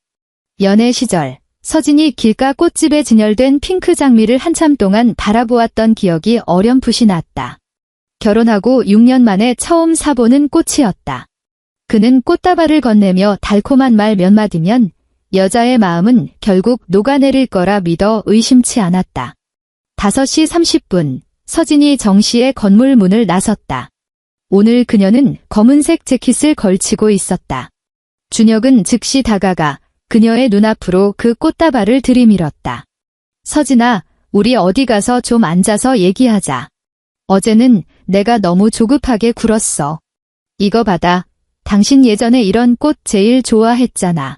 연애 시절 서진이 길가 꽃집에 진열된 핑크 장미를 한참 동안 바라보았던 기억이 어렴풋이 났다. 결혼하고 6년 만에 처음 사보는 꽃이었다. 그는 꽃다발을 건네며 달콤한 말 몇 마디면 여자의 마음은 결국 녹아내릴 거라 믿어 의심치 않았다. 5시 30분, 서진이 정시의 건물 문을 나섰다. 오늘 그녀는 검은색 재킷을 걸치고 있었다. 준혁은 즉시 다가가 그녀의 눈앞으로 그 꽃다발을 들이밀었다. 서진아, 우리 어디 가서 좀 앉아서 얘기하자. 어제는 내가 너무 조급하게 굴었어. 이거 받아. 당신 예전에 이런 꽃 제일 좋아했잖아.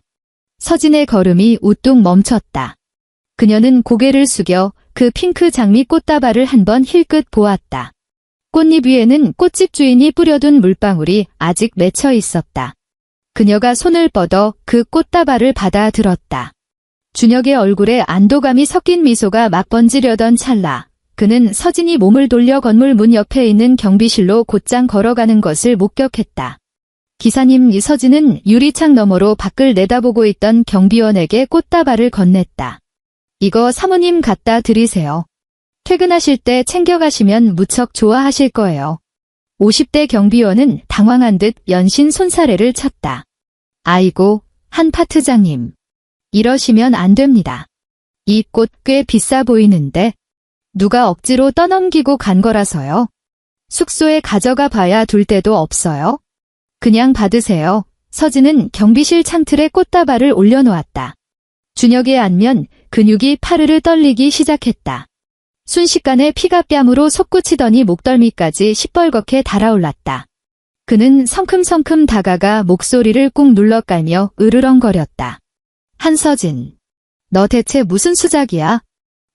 서진의 걸음이 우뚝 멈췄다. 그녀는 고개를 숙여 그 핑크 장미 꽃다발을 한번 힐끗 보았다. 꽃잎 위에는 꽃집 주인이 뿌려둔 물방울이 아직 맺혀 있었다. 그녀가 손을 뻗어 그 꽃다발을 받아 들었다. 준혁의 얼굴에 안도감이 섞인 미소가 막 번지려던 찰나 그는 서진이 몸을 돌려 건물 문 옆에 있는 경비실로 곧장 걸어가는 것을 목격했다. 기사님 서진은 유리창 너머로 밖을 내다보고 있던 경비원에게 꽃다발을 건넸다. 이거 사모님 갖다 드리세요. 퇴근하실 때 챙겨가시면 무척 좋아하실 거예요. 50대 경비원은 당황한 듯 연신 손사래를 쳤다. 아이고, 한 파트장님. 이러시면 안 됩니다. 이 꽃 꽤 비싸 보이는데 누가 억지로 떠넘기고 간 거라서요. 숙소에 가져가 봐야 둘 데도 없어요. 그냥 받으세요. 서진은 경비실 창틀에 꽃다발을 올려놓았다. 준혁에 앉으면 근육이 파르르 떨리기 시작했다. 순식간에 피가 뺨으로 솟구치더니 목덜미까지 시뻘겋게 달아올랐다. 그는 성큼성큼 다가가 목소리를 꾹 눌러깔며 으르렁거렸다. 한서진, 너 대체 무슨 수작이야?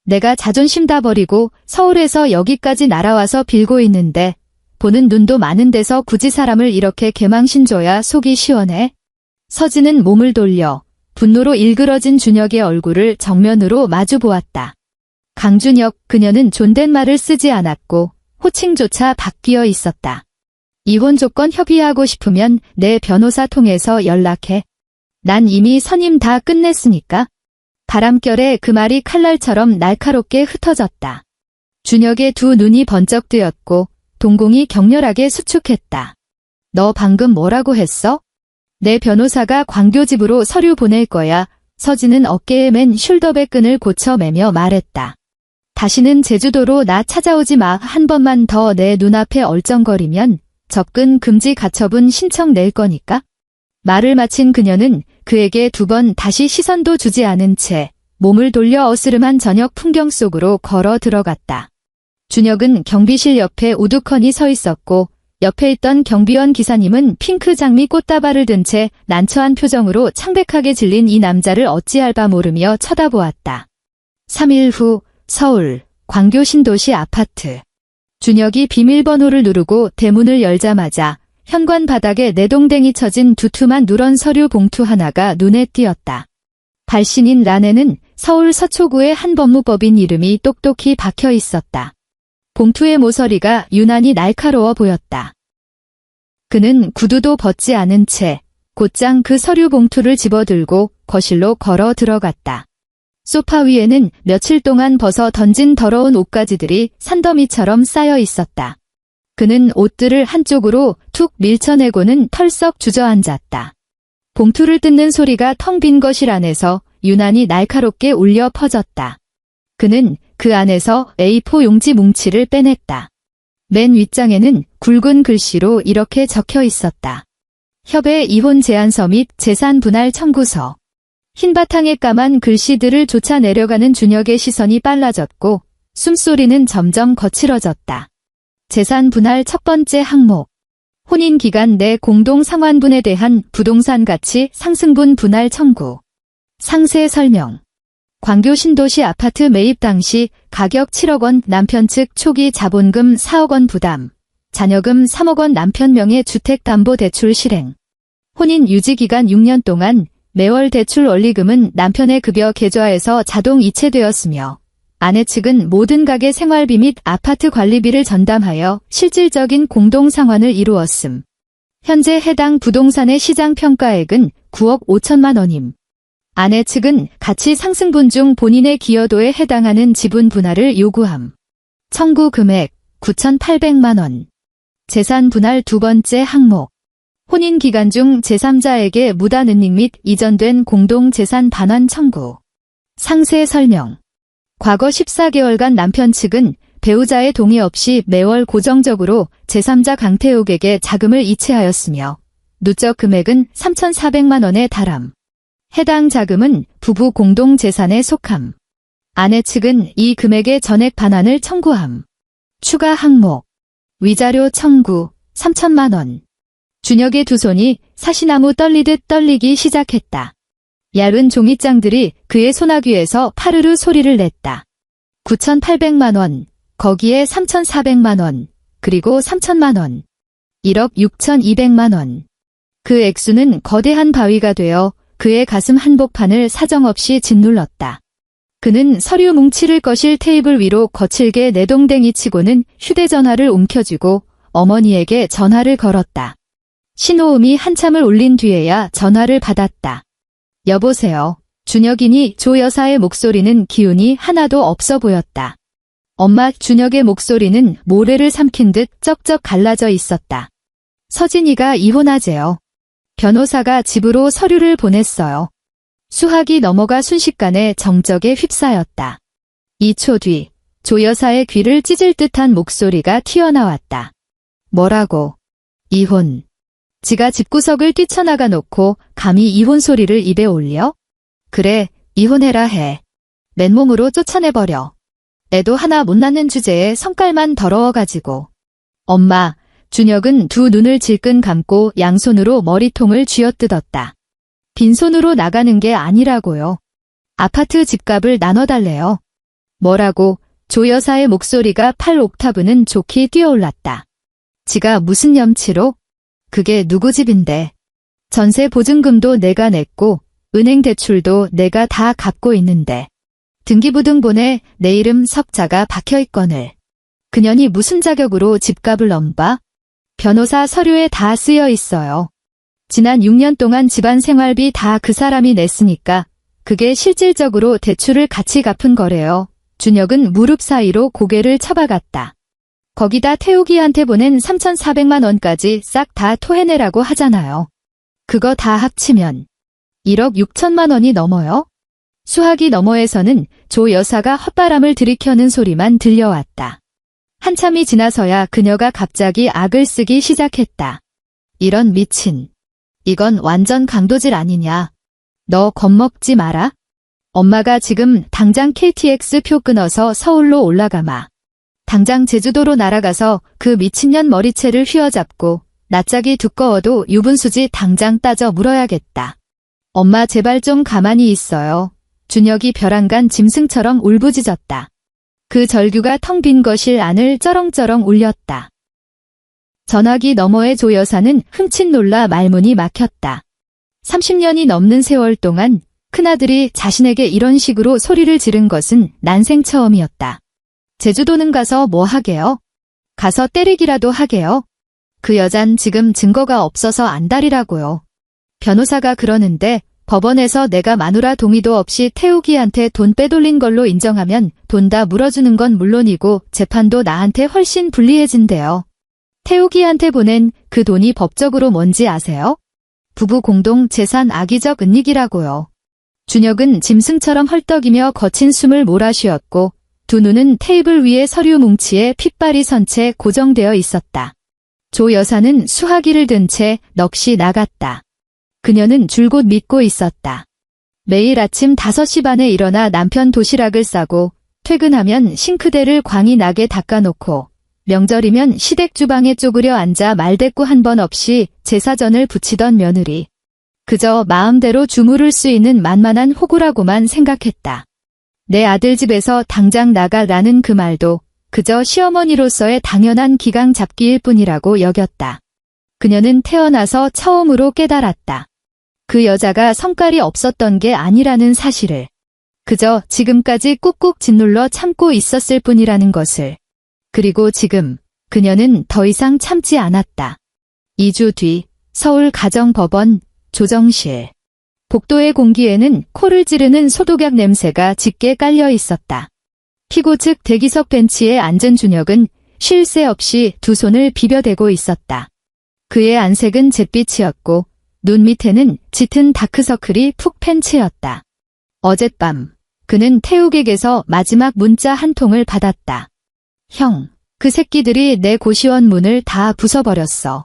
내가 자존심 다 버리고 서울에서 여기까지 날아와서 빌고 있는데 보는 눈도 많은 데서 굳이 사람을 이렇게 개망신줘야 속이 시원해? 서진은 몸을 돌려 분노로 일그러진 준혁의 얼굴을 정면으로 마주 보았다. 강준혁, 그녀는 존댓말을 쓰지 않았고 호칭조차 바뀌어 있었다. 이혼 조건 협의하고 싶으면 내 변호사 통해서 연락해. 난 이미 선임 다 끝냈으니까. 바람결에 그 말이 칼날처럼 날카롭게 흩어졌다. 준혁의 두 눈이 번쩍 뜨였고 동공이 격렬하게 수축했다. 너 방금 뭐라고 했어? 내 변호사가 광교 집으로 서류 보낼 거야. 서진은 어깨에 맨 숄더백 끈을 고쳐 매며 말했다. 다시는 제주도로 나 찾아오지 마. 한 번만 더 내 눈앞에 얼쩡거리면 접근 금지 가처분 신청 낼 거니까. 말을 마친 그녀는 그에게 두 번 다시 시선도 주지 않은 채 몸을 돌려 어스름한 저녁 풍경 속으로 걸어 들어갔다. 준혁은 경비실 옆에 우두커니 서 있었고 옆에 있던 경비원 기사님은 핑크 장미 꽃다발을 든 채 난처한 표정으로 창백하게 질린 이 남자를 어찌할 바 모르며 쳐다보았다. 3일 후 서울 광교 신도시 아파트. 준혁이 비밀번호를 누르고 대문을 열자마자 현관 바닥에 내동댕이 쳐진 두툼한 누런 서류 봉투 하나가 눈에 띄었다. 발신인 란에는 서울 서초구의 한 법무법인 이름이 똑똑히 박혀 있었다. 봉투의 모서리가 유난히 날카로워 보였다. 그는 구두도 벗지 않은 채 곧장 그 서류 봉투를 집어들고 거실로 걸어 들어갔다. 소파 위에는 며칠 동안 벗어 던진 더러운 옷가지들이 산더미처럼 쌓여 있었다. 그는 옷들을 한쪽으로 툭 밀쳐내고는 털썩 주저앉았다. 봉투를 뜯는 소리가 텅 빈 거실 안에서 유난히 날카롭게 울려 퍼졌다. 그는 그 안에서 A4 용지 뭉치를 빼냈다. 맨 윗장에는 굵은 글씨로 이렇게 적혀 있었다. 협의 이혼 제안서 및 재산 분할 청구서. 흰 바탕에 까만 글씨들을 쫓아 내려가는 준혁의 시선이 빨라졌고 숨소리는 점점 거칠어졌다. 재산 분할 첫 번째 항목. 혼인 기간 내 공동 상환분에 대한 부동산 가치 상승분 분할 청구. 상세 설명. 광교 신도시 아파트 매입 당시 가격 7억 원, 남편 측 초기 자본금 4억 원 부담, 자녀금 3억 원, 남편 명의 주택담보대출 실행. 혼인 유지기간 6년 동안 매월 대출 원리금은 남편의 급여 계좌에서 자동 이체되었으며 아내 측은 모든 가계 생활비 및 아파트 관리비를 전담하여 실질적인 공동 상환을 이루었음. 현재 해당 부동산의 시장 평가액은 9억 5천만 원임. 아내 측은 가치 상승분 중 본인의 기여도에 해당하는 지분 분할을 요구함. 청구 금액 9,800만 원. 재산 분할 두 번째 항목. 혼인 기간 중 제3자에게 무단 은닉 및 이전된 공동 재산 반환 청구. 상세 설명. 과거 14개월간 남편 측은 배우자의 동의 없이 매월 고정적으로 제3자 강태욱에게 자금을 이체하였으며 누적 금액은 3,400만 원에 달함. 해당 자금은 부부 공동 재산에 속함. 아내 측은 이 금액의 전액 반환을 청구함. 추가 항목. 위자료 청구 3천만 원. 준혁의 두 손이 사시나무 떨리듯 떨리기 시작했다. 얇은 종이장들이 그의 소나귀에서 파르르 소리를 냈다. 9,800만 원, 거기에 3,400만 원, 그리고 3천만 원. 1억 6,200만 원. 그 액수는 거대한 바위가 되어 그의 가슴 한복판을 사정없이 짓눌렀다. 그는 서류 뭉치를 거실 테이블 위로 거칠게 내동댕이 치고는 휴대전화를 움켜쥐고 어머니에게 전화를 걸었다. 신호음이 한참을 울린 뒤에야 전화를 받았다. 여보세요. 준혁이니? 조 여사의 목소리는 기운이 하나도 없어 보였다. 엄마. 준혁의 목소리는 모래를 삼킨 듯 쩍쩍 갈라져 있었다. 서진이가 이혼하재요. 변호사가 집으로 서류를 보냈어요. 수학이 넘어가 순식간에 정적에 휩싸였다. 2초 뒤 조 여사의 귀를 찢을 듯한 목소리가 튀어나왔다. 뭐라고? 이혼. 지가 집구석을 뛰쳐나가 놓고 감히 이혼 소리를 입에 올려? 그래, 이혼해라 해. 맨몸으로 쫓아내버려. 애도 하나 못 낳는 주제에 성깔만 더러워가지고. 엄마. 준혁은 두 눈을 질끈 감고 양손으로 머리통을 쥐어뜯었다. 빈손으로 나가는 게 아니라고요. 아파트 집값을 나눠달래요. 뭐라고? 조 여사의 목소리가 8옥타브는 좋게 뛰어올랐다. 지가 무슨 염치로? 그게 누구 집인데. 전세 보증금도 내가 냈고 은행 대출도 내가 다 갚고 있는데. 등기부등본에 내 이름 석자가 박혀있거늘. 그년이 무슨 자격으로 집값을 넘봐? 변호사 서류에 다 쓰여 있어요. 지난 6년 동안 집안 생활비 다 그 사람이 냈으니까 그게 실질적으로 대출을 같이 갚은 거래요. 준혁은 무릎 사이로 고개를 쳐박았다. 거기다 태욱이한테 보낸 3,400만 원까지 싹 다 토해내라고 하잖아요. 그거 다 합치면 1억 6천만 원이 넘어요? 수학이 너머에서는 조 여사가 헛바람을 들이켜는 소리만 들려왔다. 한참이 지나서야 그녀가 갑자기 악을 쓰기 시작했다. 이런 미친. 이건 완전 강도질 아니냐. 너 겁먹지 마라. 엄마가 지금 당장 KTX 표 끊어서 서울로 올라가마. 당장 제주도로 날아가서 그 미친년 머리채를 휘어잡고 낯짝이 두꺼워도 유분수지 당장 따져 물어야겠다. 엄마 제발 좀 가만히 있어요. 준혁이 벼랑간 짐승처럼 울부짖었다. 그 절규가 텅 빈 거실 안을 쩌렁쩌렁 울렸다. 전화기 너머의 조 여사는 흠칫 놀라 말문이 막혔다. 30년이 넘는 세월 동안 큰아들이 자신에게 이런 식으로 소리를 지른 것은 난생 처음이었다. 제주도는 가서 뭐 하게요? 가서 때리기라도 하게요? 그 여잔 지금 증거가 없어서 안달이라고요. 변호사가 그러는데 법원에서 내가 마누라 동의도 없이 태욱이한테 돈 빼돌린 걸로 인정하면 돈 다 물어주는 건 물론이고 재판도 나한테 훨씬 불리해진대요. 태욱이한테 보낸 그 돈이 법적으로 뭔지 아세요? 부부 공동 재산 악의적 은닉이라고요. 준혁은 짐승처럼 헐떡이며 거친 숨을 몰아쉬었고 두 눈은 테이블 위에 서류 뭉치에 핏발이 선 채 고정되어 있었다. 조 여사는 수화기를 든 채 넋이 나갔다. 그녀는 줄곧 믿고 있었다. 매일 아침 5시 반에 일어나 남편 도시락을 싸고 퇴근하면 싱크대를 광이 나게 닦아놓고 명절이면 시댁 주방에 쪼그려 앉아 말대꾸 한 번 없이 제사전을 부치던 며느리. 그저 마음대로 주무를 수 있는 만만한 호구라고만 생각했다. 내 아들 집에서 당장 나가라는 그 말도 그저 시어머니로서의 당연한 기강 잡기일 뿐이라고 여겼다. 그녀는 태어나서 처음으로 깨달았다. 그 여자가 성깔이 없었던 게 아니라는 사실을. 그저 지금까지 꾹꾹 짓눌러 참고 있었을 뿐이라는 것을. 그리고 지금 그녀는 더 이상 참지 않았다. 2주 뒤 서울 가정법원 조정실. 복도의 공기에는 코를 찌르는 소독약 냄새가 짙게 깔려 있었다. 피고 측 대기석 벤치에 앉은 준혁은 쉴 새 없이 두 손을 비벼대고 있었다. 그의 안색은 잿빛이었고 눈 밑에는 짙은 다크서클이 푹 팬 채였다. 어젯밤 그는 태욱에게서 마지막 문자 한 통을 받았다. 형, 그 새끼들이 내 고시원 문을 다 부숴버렸어.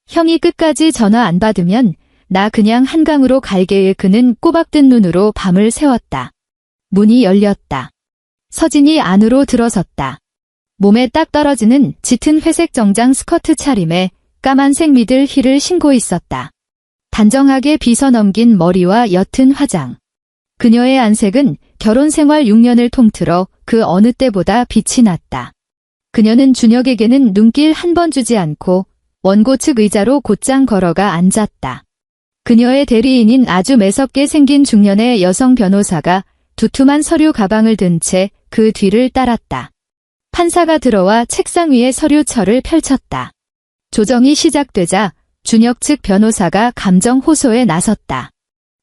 형이 끝까지 전화 안 받으면 나 그냥 한강으로 갈게에. 그는 꼬박든 눈으로 밤을 새웠다. 문이 열렸다. 서진이 안으로 들어섰다. 몸에 딱 떨어지는 짙은 회색 정장 스커트 차림에 까만색 미들 힐을 신고 있었다. 단정하게 빗어넘긴 머리와 옅은 화장. 그녀의 안색은 결혼 생활 6년을 통틀어 그 어느 때보다 빛이 났다. 그녀는 준혁에게는 눈길 한 번 주지 않고 원고 측 의자로 곧장 걸어가 앉았다. 그녀의 대리인인 아주 매섭게 생긴 중년의 여성 변호사가 두툼한 서류 가방을 든 채 그 뒤를 따랐다. 판사가 들어와 책상 위에 서류철을 펼쳤다. 조정이 시작되자 준혁 측 변호사가 감정 호소에 나섰다.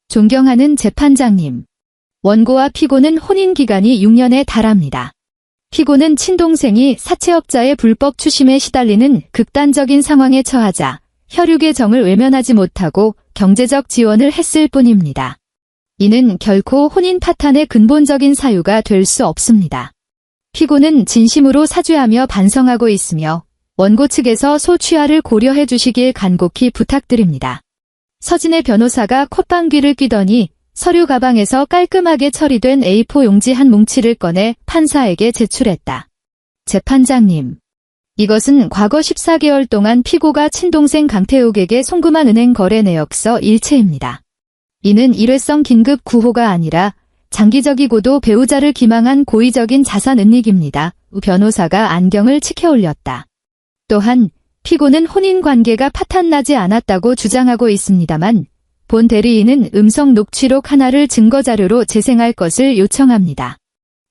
존경하는 재판장님. 원고와 피고는 혼인 기간이 6년에 달합니다. 피고는 친동생이 사채업자의 불법 추심에 시달리는 극단적인 상황에 처하자 혈육의 정을 외면하지 못하고 경제적 지원을 했을 뿐입니다. 이는 결코 혼인 파탄의 근본적인 사유가 될 수 없습니다. 피고는 진심으로 사죄하며 반성하고 있으며 원고 측에서 소취하를 고려해 주시길 간곡히 부탁드립니다. 서진의 변호사가 콧방귀를 뀌더니 서류 가방에서 깔끔하게 처리된 A4 용지 한 뭉치를 꺼내 판사에게 제출했다. 재판장님. 이것은 과거 14개월 동안 피고가 친동생 강태욱에게 송금한 은행 거래 내역서 일체입니다. 이는 일회성 긴급 구호가 아니라 장기적이고도 배우자를 기망한 고의적인 자산 은닉입니다. 변호사가 안경을 치켜 올렸다. 또한 피고는 혼인 관계가 파탄나지 않았다고 주장하고 있습니다만 본 대리인은 음성 녹취록 하나를 증거자료로 재생할 것을 요청합니다.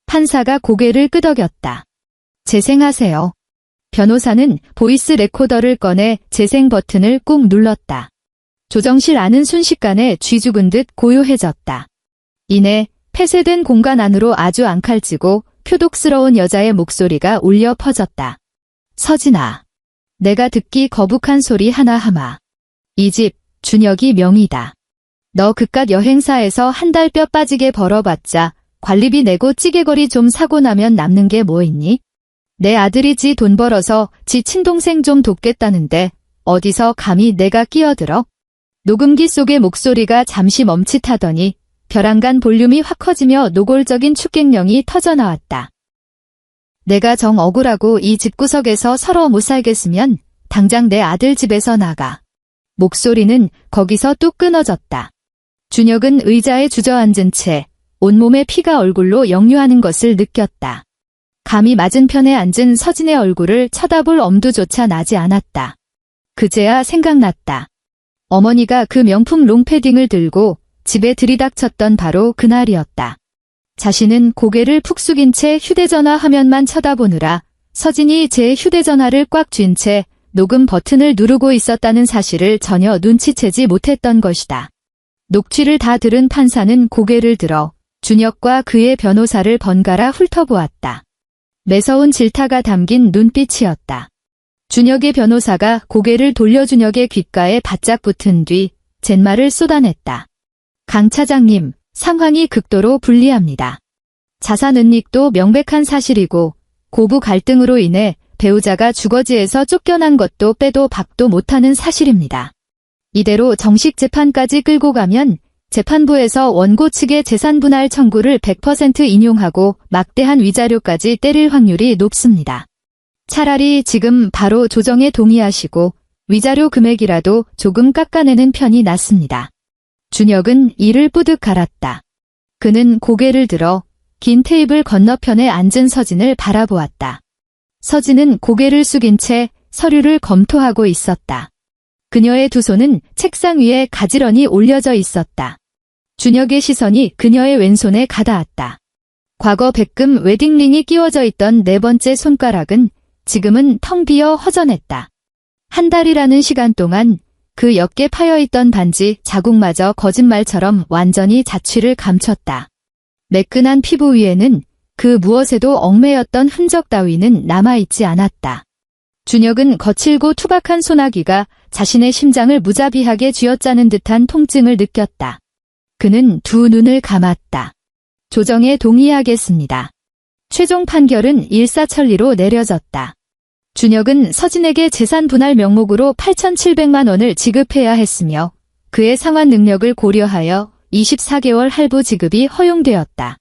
판사가 고개를 끄덕였다. 재생하세요. 변호사는 보이스 레코더를 꺼내 재생 버튼을 꾹 눌렀다. 조정실 안은 순식간에 쥐 죽은 듯 고요해졌다. 이내 폐쇄된 공간 안으로 아주 앙칼지고 표독스러운 여자의 목소리가 울려 퍼졌다. 서진아. 내가 듣기 거북한 소리 하나 하마. 이 집 준혁이 명의다. 너 그깟 여행사에서 한 달 뼈 빠지게 벌어봤자 관리비 내고 찌개거리 좀 사고 나면 남는 게 뭐 있니? 내 아들이 지 돈 벌어서 지 친동생 좀 돕겠다는데 어디서 감히 내가 끼어들어? 녹음기 속의 목소리가 잠시 멈칫하더니 벼랑간 볼륨이 확 커지며 노골적인 축객령이 터져나왔다. 내가 정 억울하고 이 집구석에서 서러 못 살겠으면 당장 내 아들 집에서 나가. 목소리는 거기서 뚝 끊어졌다. 준혁은 의자에 주저앉은 채 온몸에 피가 얼굴로 역류하는 것을 느꼈다. 감히 맞은편에 앉은 서진의 얼굴을 쳐다볼 엄두조차 나지 않았다. 그제야 생각났다. 어머니가 그 명품 롱패딩을 들고 집에 들이닥쳤던 바로 그날이었다. 자신은 고개를 푹 숙인 채 휴대전화 화면만 쳐다보느라 서진이 제 휴대전화를 꽉 쥔 채 녹음 버튼을 누르고 있었다는 사실을 전혀 눈치채지 못했던 것이다. 녹취를 다 들은 판사는 고개를 들어 준혁과 그의 변호사를 번갈아 훑어보았다. 매서운 질타가 담긴 눈빛이었다. 준혁의 변호사가 고개를 돌려 준혁의 귓가에 바짝 붙은 뒤 잿말을 쏟아냈다. 강 차장님, 상황이 극도로 불리합니다. 자산 은닉도 명백한 사실이고 고부 갈등으로 인해 배우자가 주거지에서 쫓겨난 것도 빼도 박도 못하는 사실입니다. 이대로 정식 재판까지 끌고 가면 재판부에서 원고 측의 재산 분할 청구를 100% 인용하고 막대한 위자료까지 때릴 확률이 높습니다. 차라리 지금 바로 조정에 동의하시고 위자료 금액이라도 조금 깎아내는 편이 낫습니다. 준혁은 이를 뿌듯 갈았다. 그는 고개를 들어 긴 테이블 건너편에 앉은 서진을 바라보았다. 서진은 고개를 숙인 채 서류를 검토하고 있었다. 그녀의 두 손은 책상 위에 가지런히 올려져 있었다. 준혁의 시선이 그녀의 왼손에 가닿았다. 과거 백금 웨딩링이 끼워져 있던 네 번째 손가락은 지금은 텅 비어 허전했다. 한 달이라는 시간 동안 그 옅게 파여있던 반지 자국마저 거짓말처럼 완전히 자취를 감췄다. 매끈한 피부 위에는 그 무엇에도 얽매였던 흔적 따위는 남아있지 않았다. 준혁은 거칠고 투박한 소나기가 자신의 심장을 무자비하게 쥐어짜는 듯한 통증을 느꼈다. 그는 두 눈을 감았다. 조정에 동의하겠습니다. 최종 판결은 일사천리로 내려졌다. 준혁은 서진에게 재산 분할 명목으로 8,700만 원을 지급해야 했으며 그의 상환 능력을 고려하여 24개월 할부 지급이 허용되었다.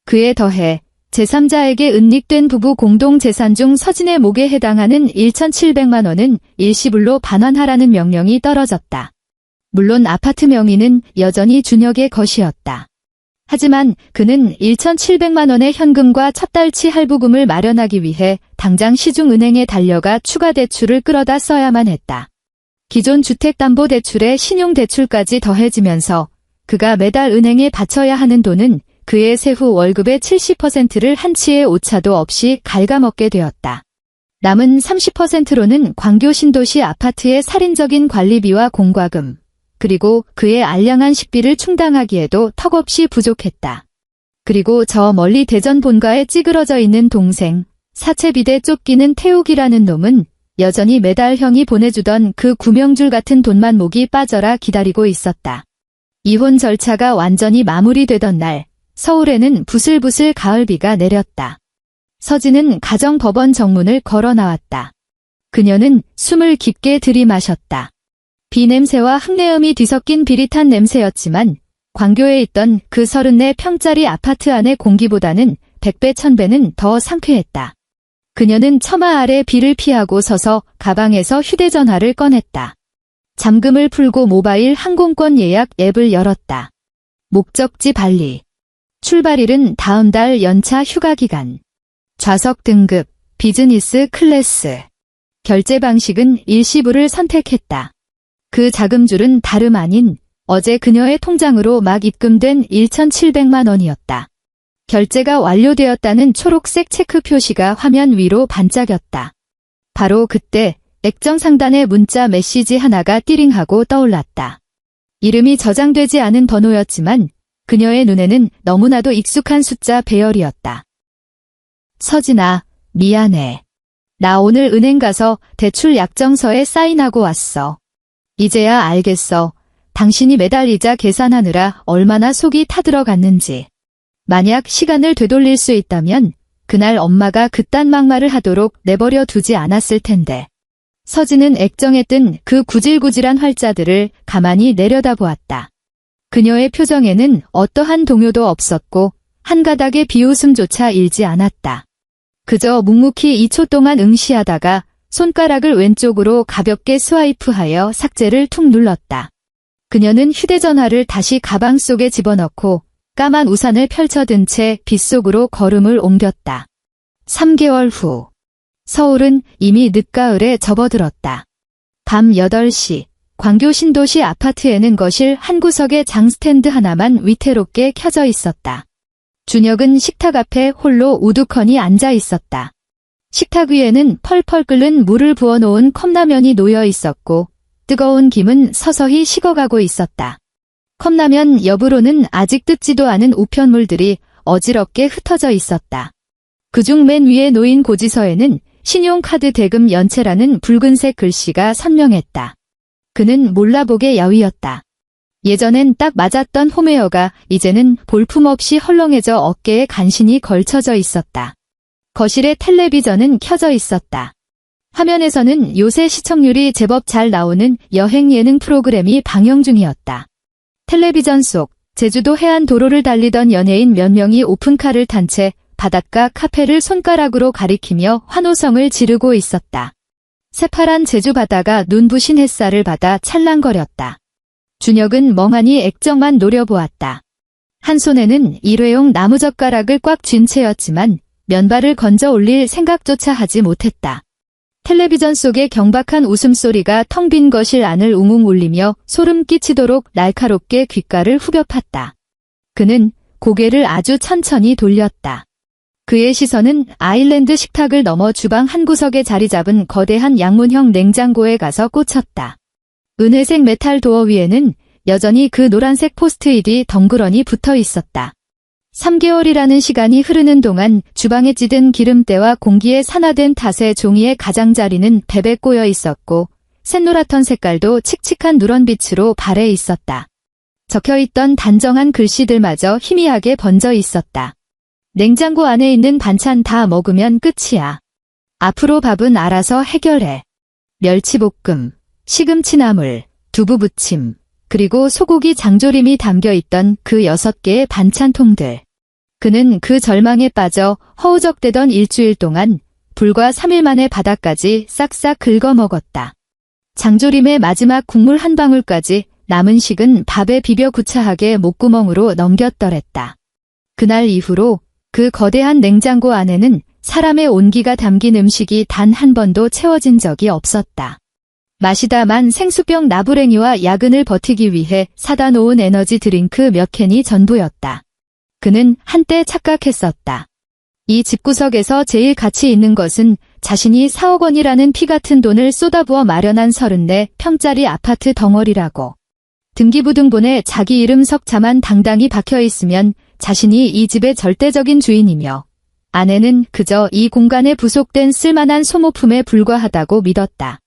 그에 더해 제3자에게 은닉된 부부 공동재산 중 서진의 목에 해당하는 1,700만 원은 일시불로 반환하라는 명령이 떨어졌다. 물론 아파트 명의는 여전히 준혁의 것이었다. 하지만 그는 1,700만 원의 현금과 첫 달치 할부금을 마련하기 위해 당장 시중은행에 달려가 추가 대출을 끌어다 써야만 했다. 기존 주택담보대출에 신용대출까지 더해지면서 그가 매달 은행에 바쳐야 하는 돈은 그의 세후 월급의 70%를 한치의 오차도 없이 갉아먹게 되었다. 남은 30%로는 광교 신도시 아파트의 살인적인 관리비와 공과금, 그리고 그의 알량한 식비를 충당하기에도 턱없이 부족했다. 그리고 저 멀리 대전 본가에 찌그러져 있는 동생, 사채비대 쫓기는 태욱이라는 놈은 여전히 매달 형이 보내주던 그 구명줄 같은 돈만 목이 빠져라 기다리고 있었다. 이혼 절차가 완전히 마무리되던 날, 서울에는 부슬부슬 가을비가 내렸다. 서진은 가정법원 정문을 걸어 나왔다. 그녀는 숨을 깊게 들이마셨다. 비냄새와 흙내음이 뒤섞인 비릿한 냄새였지만 광교에 있던 그 34평짜리 아파트 안의 공기보다는 100배 1000배는 더 상쾌했다. 그녀는 처마 아래 비를 피하고 서서 가방에서 휴대전화를 꺼냈다. 잠금을 풀고 모바일 항공권 예약 앱을 열었다. 목적지 발리. 출발일은 다음 달 연차 휴가 기간. 좌석 등급, 비즈니스 클래스. 결제 방식은 일시불을 선택했다. 그 자금줄은 다름 아닌 어제 그녀의 통장으로 막 입금된 1,700만 원이었다. 결제가 완료되었다는 초록색 체크 표시가 화면 위로 반짝였다. 바로 그때 액정 상단에 문자 메시지 하나가 띠링하고 떠올랐다. 이름이 저장되지 않은 번호였지만 그녀의 눈에는 너무나도 익숙한 숫자 배열이었다. 서진아, 미안해. 나 오늘 은행 가서 대출 약정서에 사인하고 왔어. 이제야 알겠어. 당신이 매달 이자 계산하느라 얼마나 속이 타들어갔는지. 만약 시간을 되돌릴 수 있다면 그날 엄마가 그딴 막말을 하도록 내버려 두지 않았을 텐데. 서진은 액정에 뜬 그 구질구질한 활자들을 가만히 내려다보았다. 그녀의 표정에는 어떠한 동요도 없었고 한 가닥의 비웃음조차 일지 않았다. 그저 묵묵히 2초 동안 응시하다가 손가락을 왼쪽으로 가볍게 스와이프하여 삭제를 툭 눌렀다. 그녀는 휴대전화를 다시 가방 속에 집어넣고 까만 우산을 펼쳐든 채 빗속으로 걸음을 옮겼다. 3개월 후, 서울은 이미 늦가을에 접어들었다. 밤 8시, 광교 신도시 아파트에는 거실 한 구석에 장스탠드 하나만 위태롭게 켜져 있었다. 준혁은 식탁 앞에 홀로 우두커니 앉아 있었다. 식탁 위에는 펄펄 끓는 물을 부어놓은 컵라면이 놓여 있었고 뜨거운 김은 서서히 식어가고 있었다. 컵라면 옆으로는 아직 뜯지도 않은 우편물들이 어지럽게 흩어져 있었다. 그중 맨 위에 놓인 고지서에는 신용카드 대금 연체라는 붉은색 글씨가 선명했다. 그는 몰라보게 야위었다. 예전엔 딱 맞았던 홈웨어가 이제는 볼품없이 헐렁해져 어깨에 간신히 걸쳐져 있었다. 거실에 텔레비전은 켜져 있었다. 화면에서는 요새 시청률이 제법 잘 나오는 여행 예능 프로그램이 방영 중이었다. 텔레비전 속 제주도 해안 도로를 달리던 연예인 몇 명이 오픈카를 탄 채 바닷가 카페를 손가락으로 가리키며 환호성을 지르고 있었다. 새파란 제주 바다가 눈부신 햇살을 받아 찰랑거렸다. 준혁은 멍하니 액정만 노려보았다. 한 손에는 일회용 나무젓가락을 꽉 쥔 채였지만 면발을 건져 올릴 생각조차 하지 못했다. 텔레비전 속의 경박한 웃음소리가 텅 빈 거실 안을 웅웅 울리며 소름 끼치도록 날카롭게 귓가를 후벼 팠다. 그는 고개를 아주 천천히 돌렸다. 그의 시선은 아일랜드 식탁을 넘어 주방 한 구석에 자리 잡은 거대한 양문형 냉장고에 가서 꽂혔다. 은회색 메탈 도어 위에는 여전히 그 노란색 포스트잇이 덩그러니 붙어 있었다. 3개월이라는 시간이 흐르는 동안 주방에 찌든 기름때와 공기에 산화된 탓에 종이의 가장자리는 베베 꼬여 있었고 샛노랗던 색깔도 칙칙한 누런빛으로 발해 있었다. 적혀있던 단정한 글씨들마저 희미하게 번져 있었다. 냉장고 안에 있는 반찬 다 먹으면 끝이야. 앞으로 밥은 알아서 해결해. 멸치볶음, 시금치나물, 두부부침, 그리고 소고기 장조림이 담겨있던 그 6개의 반찬통들. 그는 그 절망에 빠져 허우적대던 일주일 동안 불과 3일 만에 바닥까지 싹싹 긁어먹었다. 장조림의 마지막 국물 한 방울까지 남은 식은 밥에 비벼 구차하게 목구멍으로 넘겼더랬다. 그날 이후로 그 거대한 냉장고 안에는 사람의 온기가 담긴 음식이 단 한 번도 채워진 적이 없었다. 마시다만 생수병 나부랭이와 야근을 버티기 위해 사다 놓은 에너지 드링크 몇 캔이 전부였다. 그는 한때 착각했었다. 이 집구석에서 제일 가치 있는 것은 자신이 4억 원이라는 피 같은 돈을 쏟아부어 마련한 34평짜리 아파트 덩어리라고. 등기부등본에 자기 이름 석자만 당당히 박혀 있으면 자신이 이 집의 절대적인 주인이며 아내는 그저 이 공간에 부속된 쓸만한 소모품에 불과하다고 믿었다.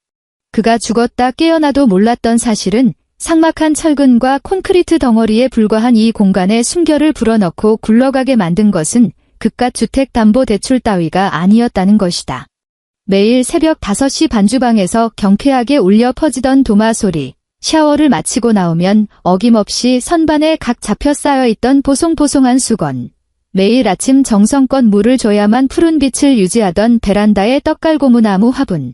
그가 죽었다 깨어나도 몰랐던 사실은 삭막한 철근과 콘크리트 덩어리에 불과한 이 공간에 숨결을 불어넣고 굴러가게 만든 것은 그깟 주택담보대출 따위가 아니었다는 것이다. 매일 새벽 5시 반주방에서 경쾌하게 울려 퍼지던 도마 소리, 샤워를 마치고 나오면 어김없이 선반에 각 잡혀 쌓여있던 보송보송한 수건, 매일 아침 정성껏 물을 줘야만 푸른 빛을 유지하던 베란다의 떡갈고무나무 화분,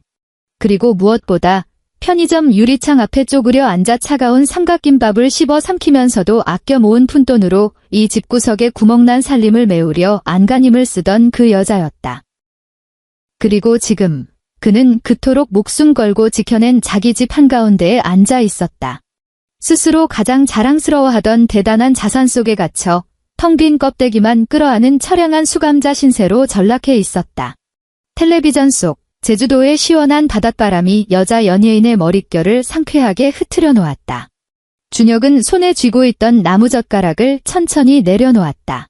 그리고 무엇보다 편의점 유리창 앞에 쪼그려 앉아 차가운 삼각김밥을 씹어 삼키면서도 아껴 모은 푼돈으로 이 집구석에 구멍난 살림을 메우려 안간힘을 쓰던 그 여자였다. 그리고 지금 그는 그토록 목숨 걸고 지켜낸 자기 집 한가운데에 앉아 있었다. 스스로 가장 자랑스러워하던 대단한 자산 속에 갇혀 텅 빈 껍데기만 끌어안은 처량한 수감자 신세로 전락해 있었다. 텔레비전 속 제주도의 시원한 바닷바람이 여자 연예인의 머릿결을 상쾌하게 흐트려 놓았다. 준혁은 손에 쥐고 있던 나무젓가락을 천천히 내려놓았다.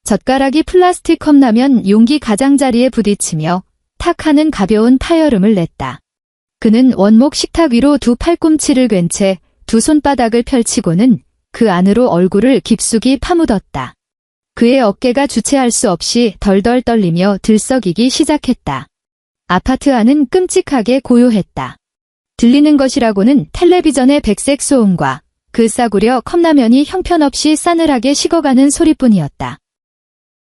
젓가락이 플라스틱 컵라면 용기 가장자리에 부딪히며 탁 하는 가벼운 파열음을 냈다. 그는 원목 식탁 위로 두 팔꿈치를 괜 채 두 손바닥을 펼치고는 그 안으로 얼굴을 깊숙이 파묻었다. 그의 어깨가 주체할 수 없이 덜덜 떨리며 들썩이기 시작했다. 아파트 안은 끔찍하게 고요했다. 들리는 것이라고는 텔레비전의 백색 소음과 그 싸구려 컵라면이 형편없이 싸늘하게 식어가는 소리뿐이었다.